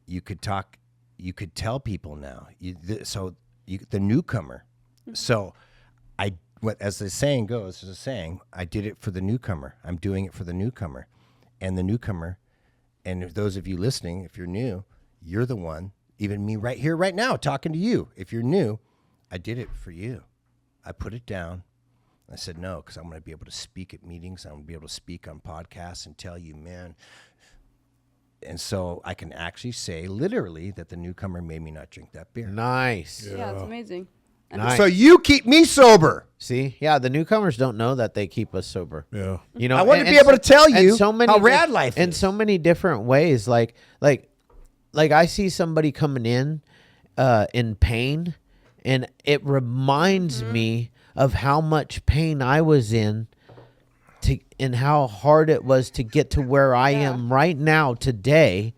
A: you could tell people now, the newcomer. So as the saying goes, there's a saying, I did it for the newcomer. I'm doing it for the newcomer. And the newcomer, and those of you listening, if you're new, you're the one, even me right here, right now, talking to you. If you're new, I did it for you. I put it down. I said, no, because I'm going to be able to speak at meetings. I'm going to be able to speak on podcasts and tell you, man. And so I can actually say literally that the newcomer made me not drink that beer.
D: Nice.
C: Yeah, it's amazing. And
D: Nice.
A: So you keep me sober.
D: See, yeah, the newcomers don't know that they keep us sober.
B: Yeah.
D: You know,
A: I want to be able to tell you how rad life is.
D: In so many different ways. Like I see somebody coming in pain, and it reminds me of how much pain I was in and how hard it was to get to where I am right now today.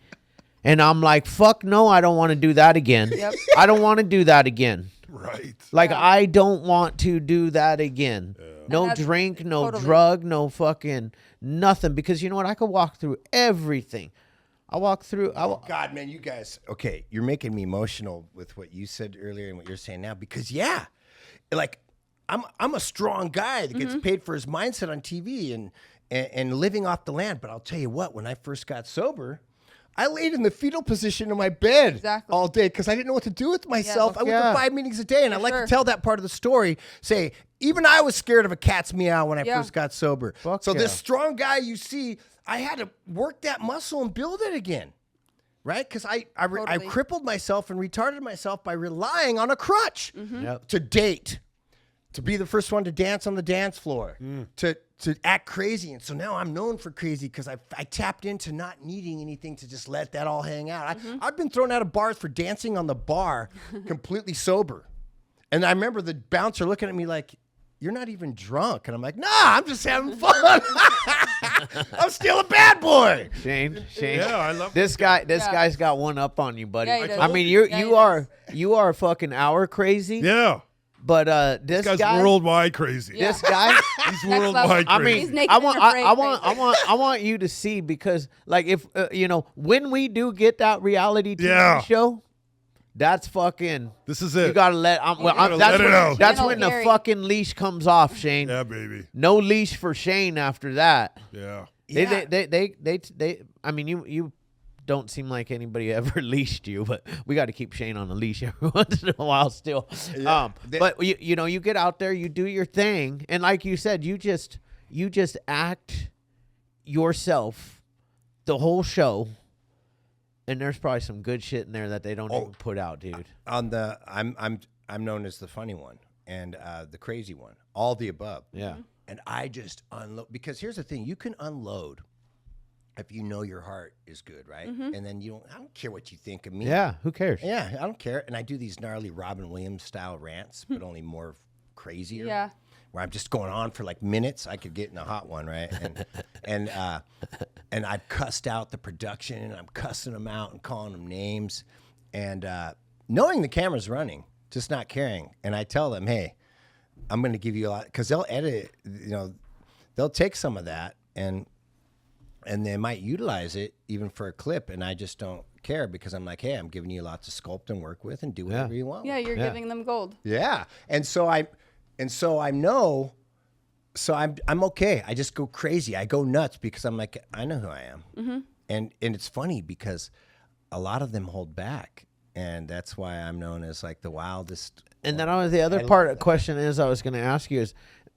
D: And I'm like, fuck no, I don't want to do that again.
C: Yep.
D: I don't want to do that again.
B: Right.
D: Like, I don't want to do that again.
B: Yeah.
D: No drink, no
C: totally.
D: drug, no fucking nothing. Because you know what? I could walk through everything.
A: God, man, you guys, okay, you're making me emotional with what you said earlier and what you're saying now. Because, like, I'm a strong guy that gets paid for his mindset on TV and living off the land. But I'll tell you what, when I first got sober, I laid in the fetal position in my bed all day because I didn't know what to do with myself. I went to 5 meetings a day, and I like to tell that part of the story. Say, even I was scared of a cat's meow when I first got sober. This strong guy you see, I had to work that muscle and build it again, right? Because I crippled myself and retarded myself by relying on a crutch to date, to be the first one to dance on the dance floor, to act crazy. And so now I'm known for crazy because I tapped into not needing anything to just let that all hang out. I've been thrown out of bars for dancing on the bar completely sober. And I remember the bouncer looking at me like, you're not even drunk. And I'm like, nah, I'm just having fun. I'm still a bad boy.
D: Shane.
B: Yeah, I love
D: this guy. This guy's got one up on you, buddy.
C: Yeah,
D: I mean, you are fucking hour crazy.
B: Yeah.
D: But this
B: guy's
D: guy,
B: worldwide crazy.
D: This guy,
B: he's worldwide crazy.
D: I mean,
C: He's naked
D: I
C: and
D: want you to see, because like if when we do get that reality TV show, that's fucking.
B: This is it.
D: You gotta let. That's when the fucking leash comes off, Shane.
B: Yeah, baby.
D: No leash for Shane after that.
B: Yeah.
D: They. I mean, you don't seem like anybody ever leashed you, but we got to keep Shane on the leash every once in a while still. Yeah. But you get out there, you do your thing, and like you said, you just act yourself the whole show. And there's probably some good shit in there that they don't even put out, dude.
A: I'm known as the funny one and the crazy one, all the above.
D: Yeah.
A: And I just unload, because here's the thing: you can unload if you know your heart is good, right? And then I don't care what you think of me.
D: Yeah, who cares?
A: Yeah, I don't care. And I do these gnarly Robin Williams style rants, but only more crazier.
C: Yeah.
A: Where I'm just going on for like minutes. I could get in a hot one, right? And I've cussed out the production, and I'm cussing them out and calling them names, and knowing the camera's running, just not caring. And I tell them, hey, I'm going to give you a lot, because they'll edit it, they'll take some of that and they might utilize it even for a clip, and I just don't care, because I'm like, hey, I'm giving you lots of sculpt and work with, and do whatever you want.
C: Yeah, you're giving them gold.
A: Yeah, and so I know, so I'm okay. I just go crazy. I go nuts because I'm like, I know who I am, and it's funny because a lot of them hold back, and that's why I'm known as like the wildest.
D: And then the other part of the question is I was going to ask you is,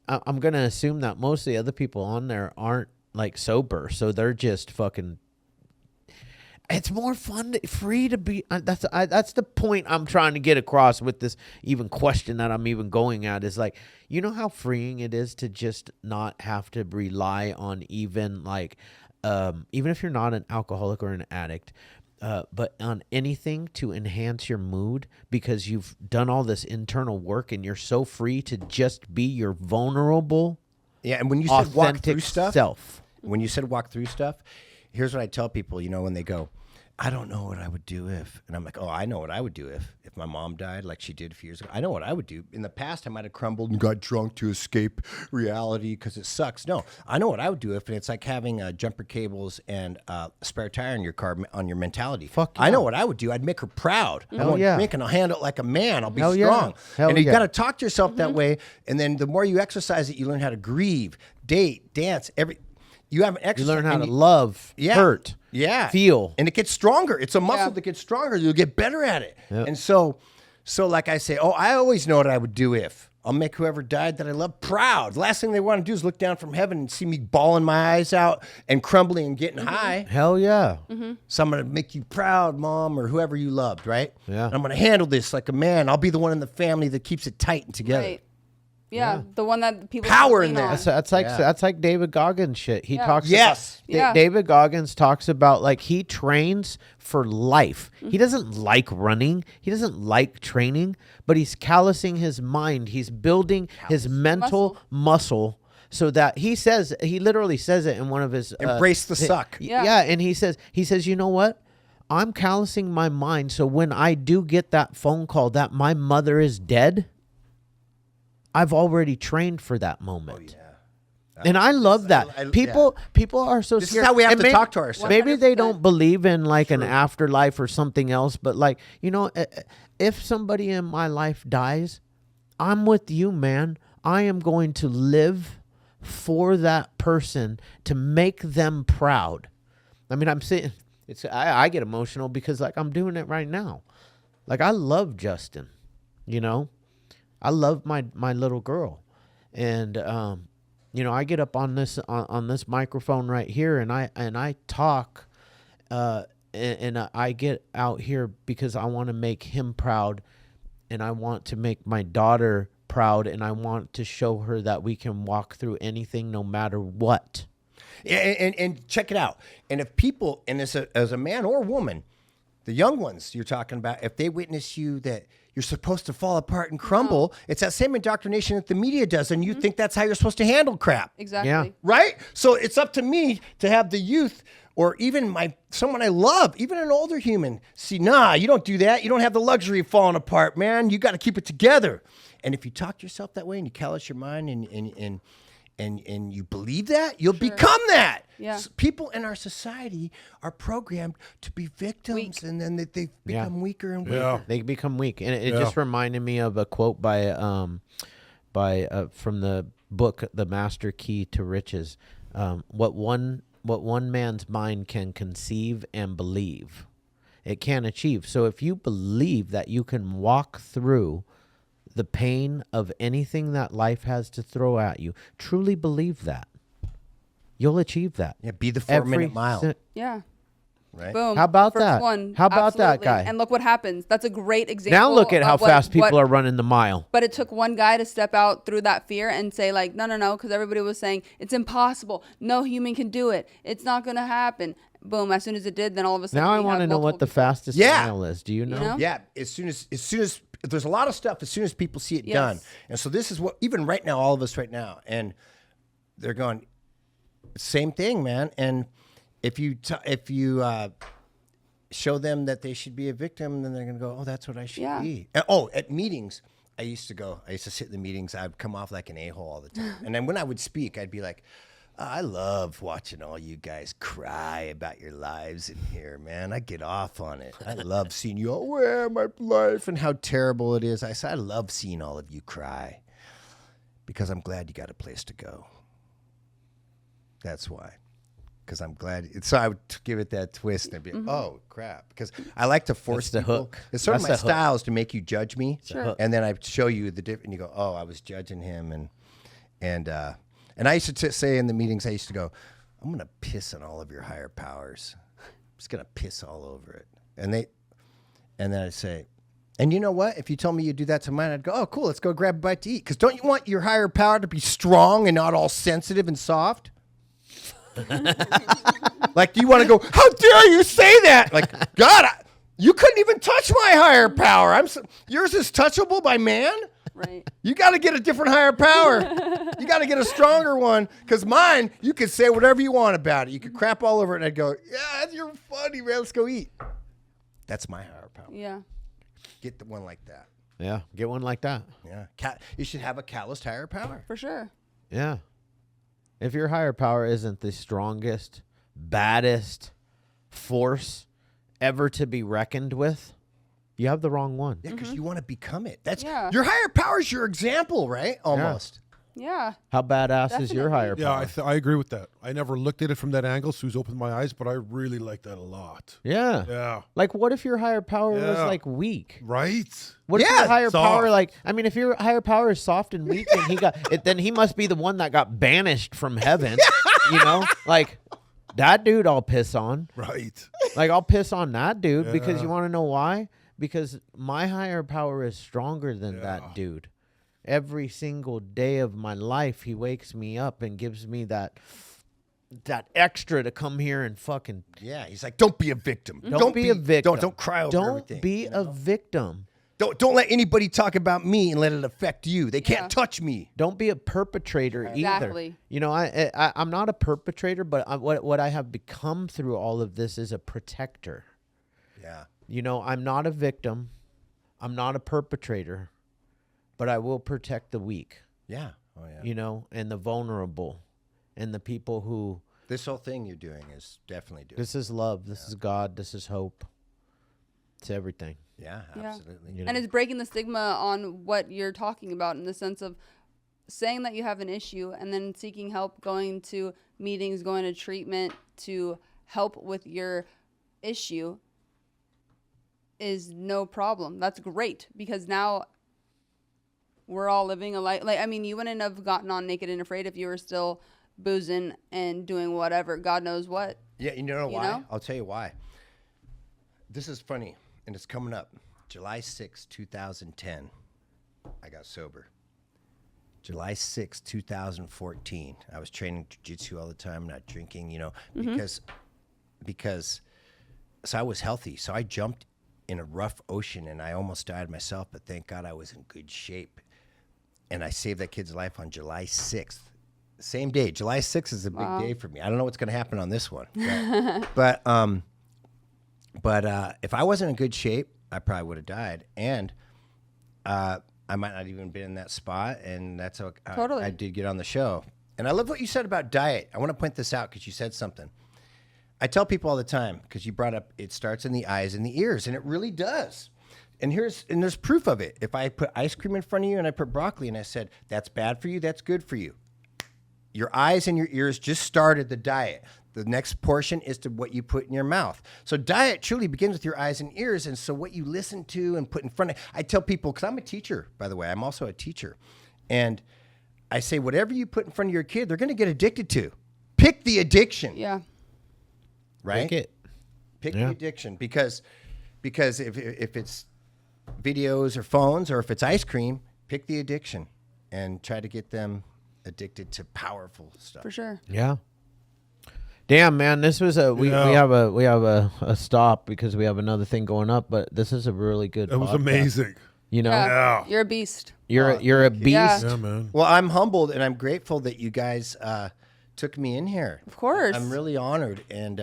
D: I'm going to assume that most of the other people on there aren't like sober, so they're just fucking. It's more fun, free to be. That's the point I'm trying to get across with this even question that I'm even going at, is like, you know how freeing it is to just not have to rely on even like, even if you're not an alcoholic or an addict, but on anything to enhance your mood, because you've done all this internal work and you're so free to just be your vulnerable,
A: and when you said walk through stuff,
D: when
A: you said walk through stuff, here's what I tell people, when they go, I don't know what I would do if, and I'm like, oh, I know what I would do if my mom died like she did a few years ago. I know what I would do. In the past, I might have crumbled and got drunk to escape reality because it sucks. No, I know what I would do if, and it's like having jumper cables and a spare tire in your car on your mentality.
D: Fuck yeah.
A: I know what I would do. I'd make her proud. I won't drink, and I'll handle it like a man. I'll be
D: Hell
A: strong.
D: Yeah.
A: And you got to talk to yourself that way, and then the more you exercise it, you learn how to grieve, date, dance, You have an exercise.
D: You learn how to love, hurt, feel.
A: And it gets stronger. It's a muscle that gets stronger. You'll get better at it. Yep. And so like I say, I always know what I would do if. I'll make whoever died that I love proud. The last thing they want to do is look down from heaven and see me bawling my eyes out and crumbling and getting high.
D: Hell yeah.
A: So I'm going to make you proud, Mom, or whoever you loved, right?
D: Yeah.
A: And I'm going to handle this like a man. I'll be the one in the family that keeps it tight and together.
C: Right. Yeah, the one that people
A: power in there.
D: That's like David Goggins shit. He talks.
A: Yes.
D: David Goggins talks about like he trains for life. He doesn't like running. He doesn't like training, but he's callousing his mind. He's building his mental muscle. So that he literally says it in one of his
A: embrace the suck.
D: Yeah, and he says, you know what? I'm callousing my mind, so when I do get that phone call that my mother is dead, I've already trained for that moment. Oh, yeah. And I love that. People are so scared.
A: This is how we have to talk to ourselves.
D: Maybe they don't believe in like an afterlife or something else, but like, if somebody in my life dies, I'm with you, man. I am going to live for that person to make them proud. I mean, I'm saying I get emotional because like I'm doing it right now. Like I love Justin, you know, I love my little girl, and you know, I get up on this on this microphone right here, and I talk, and I get out here because I want to make him proud, and I want to make my daughter proud, and I want to show her that we can walk through anything no matter what.
A: Yeah, and check it out. And if people, and as a man or woman, the young ones you're talking about, if they witness you that you're supposed to fall apart and crumble, it's that same indoctrination that the media does, and you think that's how you're supposed to handle crap.
C: Exactly.
D: Yeah.
A: Right? So it's up to me to have the youth or even someone I love, even an older human, see, nah, you don't do that. You don't have the luxury of falling apart, man. You got to keep it together. And if you talk to yourself that way and you callous your mind and you believe that, you'll become that.
C: Yeah.
A: So people in our society are programmed to be victims, and then they become weaker and weaker.
B: Yeah.
D: They become weak, and it just reminded me of a quote by from the book The Master Key to Riches. What one man's mind can conceive and believe, it can achieve. So if you believe that you can walk through the pain of anything that life has to throw at you, truly believe that, you'll achieve that.
A: Yeah, be the 4-minute mile.
C: Yeah.
A: Right?
C: Boom.
D: How about
C: First
D: that?
C: One.
D: How about that
C: Absolutely.
D: guy?
C: And look what happens. That's a great example.
D: Now look at how
C: of
D: fast people are running the mile.
C: But it took one guy to step out through that fear and say like, no, because everybody was saying it's impossible. No human can do it. It's not going to happen. Boom. As soon as it did, then all of a sudden.
D: Now I want to know what the fastest mile is. Do you know?
C: You know?
A: Yeah, as soon as there's a lot of stuff, as soon as people see it done. And so this is what, even right now, all of us right now, and they're going, same thing, man. And if you show them that they should be a victim, then they're going to go, oh, that's what I should be. And, at meetings, I used to sit in the meetings. I'd come off like an a-hole all the time. And then when I would speak, I'd be like, I love watching all you guys cry about your lives in here, man. I get off on it. I love seeing you all, my life and how terrible it is. I said, I love seeing all of you cry because I'm glad you got a place to go. That's why. Because I'm glad. So I would give it that twist and be like, oh, crap. Because I like to force
D: the
A: people.
D: hook.
A: It's sort of
D: That's
A: my
D: the hook.
A: style is to make you judge me.
C: Sure.
A: And then I show you the difference. And you go, oh, I was judging him. And I used to say in the meetings, I used to go, I'm going to piss on all of your higher powers. I'm just going to piss all over it. And then I'd say, and you know what? If you told me you'd do that to mine, I'd go, oh, cool, let's go grab a bite to eat. Because don't you want your higher power to be strong and not all sensitive and soft? Like, do you want to go, how dare you say that? Like, God, you couldn't even touch my higher power. Yours is touchable by man?
C: Right.
A: You got to get a different higher power. You got to get a stronger one. Because mine, you could say whatever you want about it. You could crap all over it, and I'd go, yeah, you're funny, man. Let's go eat. That's my higher power.
C: Yeah.
A: Get the one like that.
D: Yeah, get one like that.
A: Yeah. You should have a calloused higher power.
C: For sure.
D: Yeah. If your higher power isn't the strongest, baddest force ever to be reckoned with, you have the wrong one.
A: Yeah, because you want to become it. That's
C: Yeah.
A: your higher power is your example, right? Almost.
C: Yeah.
D: How badass is your higher
B: Yeah,
D: power?
B: I agree with that. I never looked at it from that angle, so it's opened my eyes, but I really like that a lot.
D: Yeah.
B: Yeah.
D: Like, what if your higher power was
B: Yeah.
D: like weak?
B: Right?
D: What if
A: Yeah,
D: your higher power,
B: soft.
D: like, I mean, if your higher power is soft and weak, and he got it, then he must be the one that got banished from heaven. You know, like that dude, I'll piss on.
B: Right.
D: Like, I'll piss on that dude because
B: Yeah.
D: you want to know why? Because my higher power is stronger than that dude. Every single day of my life, he wakes me up and gives me that extra to come here and fucking.
A: Yeah. He's like, don't be a victim.
D: Don't be a victim.
A: Don't cry over everything.
D: Don't be a victim.
A: Don't let anybody talk about me and let it affect you. They can't touch me.
D: Don't be a perpetrator
C: Exactly.
D: either. You know, I'm not a perpetrator, but what I have become through all of this is a protector.
A: Yeah.
D: You know, I'm not a victim. I'm not a perpetrator, but I will protect the weak.
A: Yeah. Oh, yeah.
D: You know, and the vulnerable, and the people who.
A: This whole thing you're doing is definitely doing.
D: This is love. This is God. This is hope. It's everything.
A: Yeah,
C: Yeah.
A: absolutely.
D: You know?
C: And it's breaking the stigma on what you're talking about in the sense of saying that you have an issue and then seeking help, going to meetings, going to treatment to help with your issue is no problem. That's great, because now we're all living a life. Like, I mean, you wouldn't have gotten on Naked and Afraid if you were still boozing and doing whatever, God knows what.
A: Yeah, you know why? I'll tell you why. This is funny, and it's coming up. July 6, 2010, I got sober. July 6, 2014, I was training jiu-jitsu all the time, not drinking, because so I was healthy. So I jumped in a rough ocean, and I almost died myself, but thank God I was in good shape. And I saved that kid's life on July 6th. Same day. July 6th is a big day for me. I don't know what's going to happen on this one. But if I wasn't in good shape, I probably would have died. And I might not even been in that spot. And that's how I did get on the show. And I love what you said about diet. I want to point this out because you said something. I tell people all the time, because you brought up it starts in the eyes and the ears, and it really does. And there's proof of it. If I put ice cream in front of you and I put broccoli and I said, that's bad for you, that's good for you. Your eyes and your ears just started the diet. The next portion is to what you put in your mouth. So diet truly begins with your eyes and ears. And so what you listen to and put in front of, I tell people, because I'm a teacher, by the way, I'm also a teacher. And I say, whatever you put in front of your kid, they're going to get addicted to. Pick the addiction.
C: Yeah.
A: Right?
D: Pick
A: the addiction. Because if it's videos or phones, or if it's ice cream, pick the addiction and try to get them addicted to powerful stuff.
C: For sure.
D: Yeah. Damn, man, this was we have a stop because we have another thing going up, but this is a really good.
B: It was
D: podcast.
B: amazing.
D: You know,
B: Yeah.
C: You're a beast.
D: you're a beast.
C: Yeah.
B: Yeah, man.
A: Well, I'm humbled and I'm grateful that you guys took me in here.
C: Of course.
A: I'm really honored, and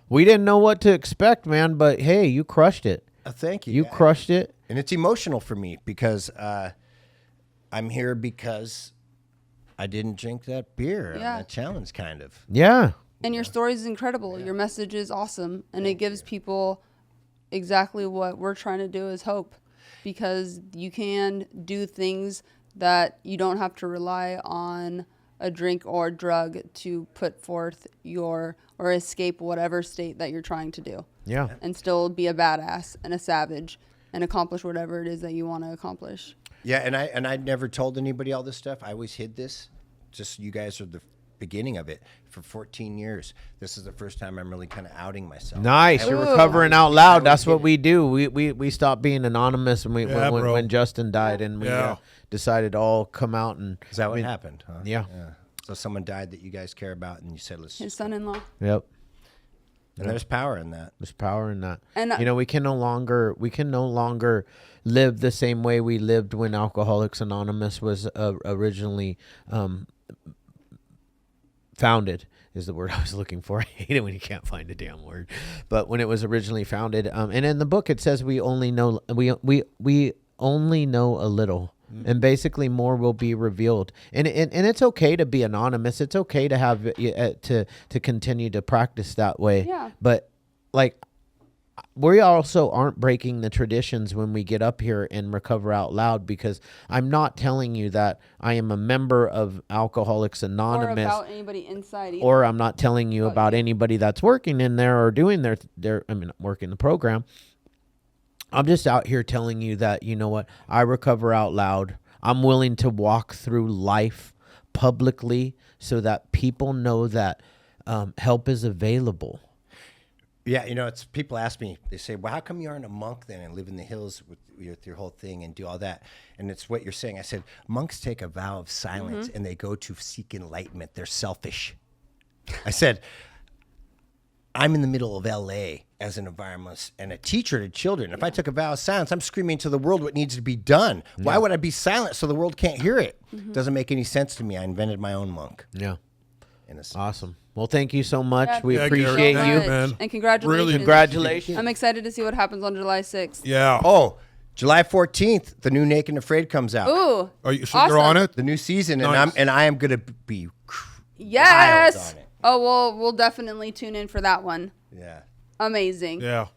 D: We didn't know what to expect, man, but hey, you crushed it.
A: thank you.
D: You crushed it.
A: And it's emotional for me because I'm here because I didn't drink that beer on that challenge, kind of.
D: Yeah.
C: And your story is incredible. Your message is awesome. And it gives people exactly what we're trying to do is hope. Because you can do things that you don't have to rely on a drink or drug to put forth or escape whatever state that you're trying to do.
D: Yeah.
C: And still be a badass and a savage and accomplish whatever it is that you want to accomplish.
A: Yeah, and I never told anybody all this stuff. I always hid this. Just you guys are the beginning of it for 14 years. This is the first time I'm really kind of outing myself.
D: Nice. You're recovering out loud. That's what we do. We stopped being anonymous when Justin died, and we decided to all come out. And
A: Is that what happened? Huh?
D: Yeah.
A: So someone died that you guys care about, and you said, let's.
C: His son-in-law.
D: Yep.
A: And there's power in that.
D: There's power in that.
C: And
D: we can no longer live the same way we lived when Alcoholics Anonymous was originally founded. Is the word I was looking for. I hate it when you can't find a damn word. But when it was originally founded, and in the book it says we only know a little. And basically more will be revealed. And it's okay to be anonymous. It's okay to have to continue to practice that way.
C: Yeah.
D: But like we also aren't breaking the traditions when we get up here and recover out loud, because I'm not telling you that I am a member of Alcoholics Anonymous
C: or about anybody inside either.
D: Or I'm not telling you about anybody that's working in there or doing working the program. I'm just out here telling you that, you know what, I recover out loud. I'm willing to walk through life publicly so that people know that help is available.
A: Yeah, it's people ask me, they say, well, how come you aren't a monk then and live in the hills with your whole thing and do all that? And it's what you're saying. I said, monks take a vow of silence and they go to seek enlightenment. They're selfish. I said, I'm in the middle of LA as an environmentalist and a teacher to children. If I took a vow of silence, I'm screaming to the world what needs to be done. Yeah. Why would I be silent so the world can't hear it? Doesn't make any sense to me. I invented my own monk.
D: Yeah. Awesome. Well, thank you so much.
C: Yeah,
D: we appreciate
C: so
D: you.
C: man. And congratulations.
B: Really,
D: congratulations.
C: I'm excited to see what happens on July 6th.
B: Yeah.
A: Oh, July 14th, the new Naked and Afraid comes out.
C: Ooh.
B: Are you
C: awesome.
B: You're on it?
A: The new season,
B: Nice.
A: and I am going to be
C: yes.
A: wild on it.
C: Oh, we'll definitely tune in for that one.
A: Yeah.
C: Amazing.
B: Yeah.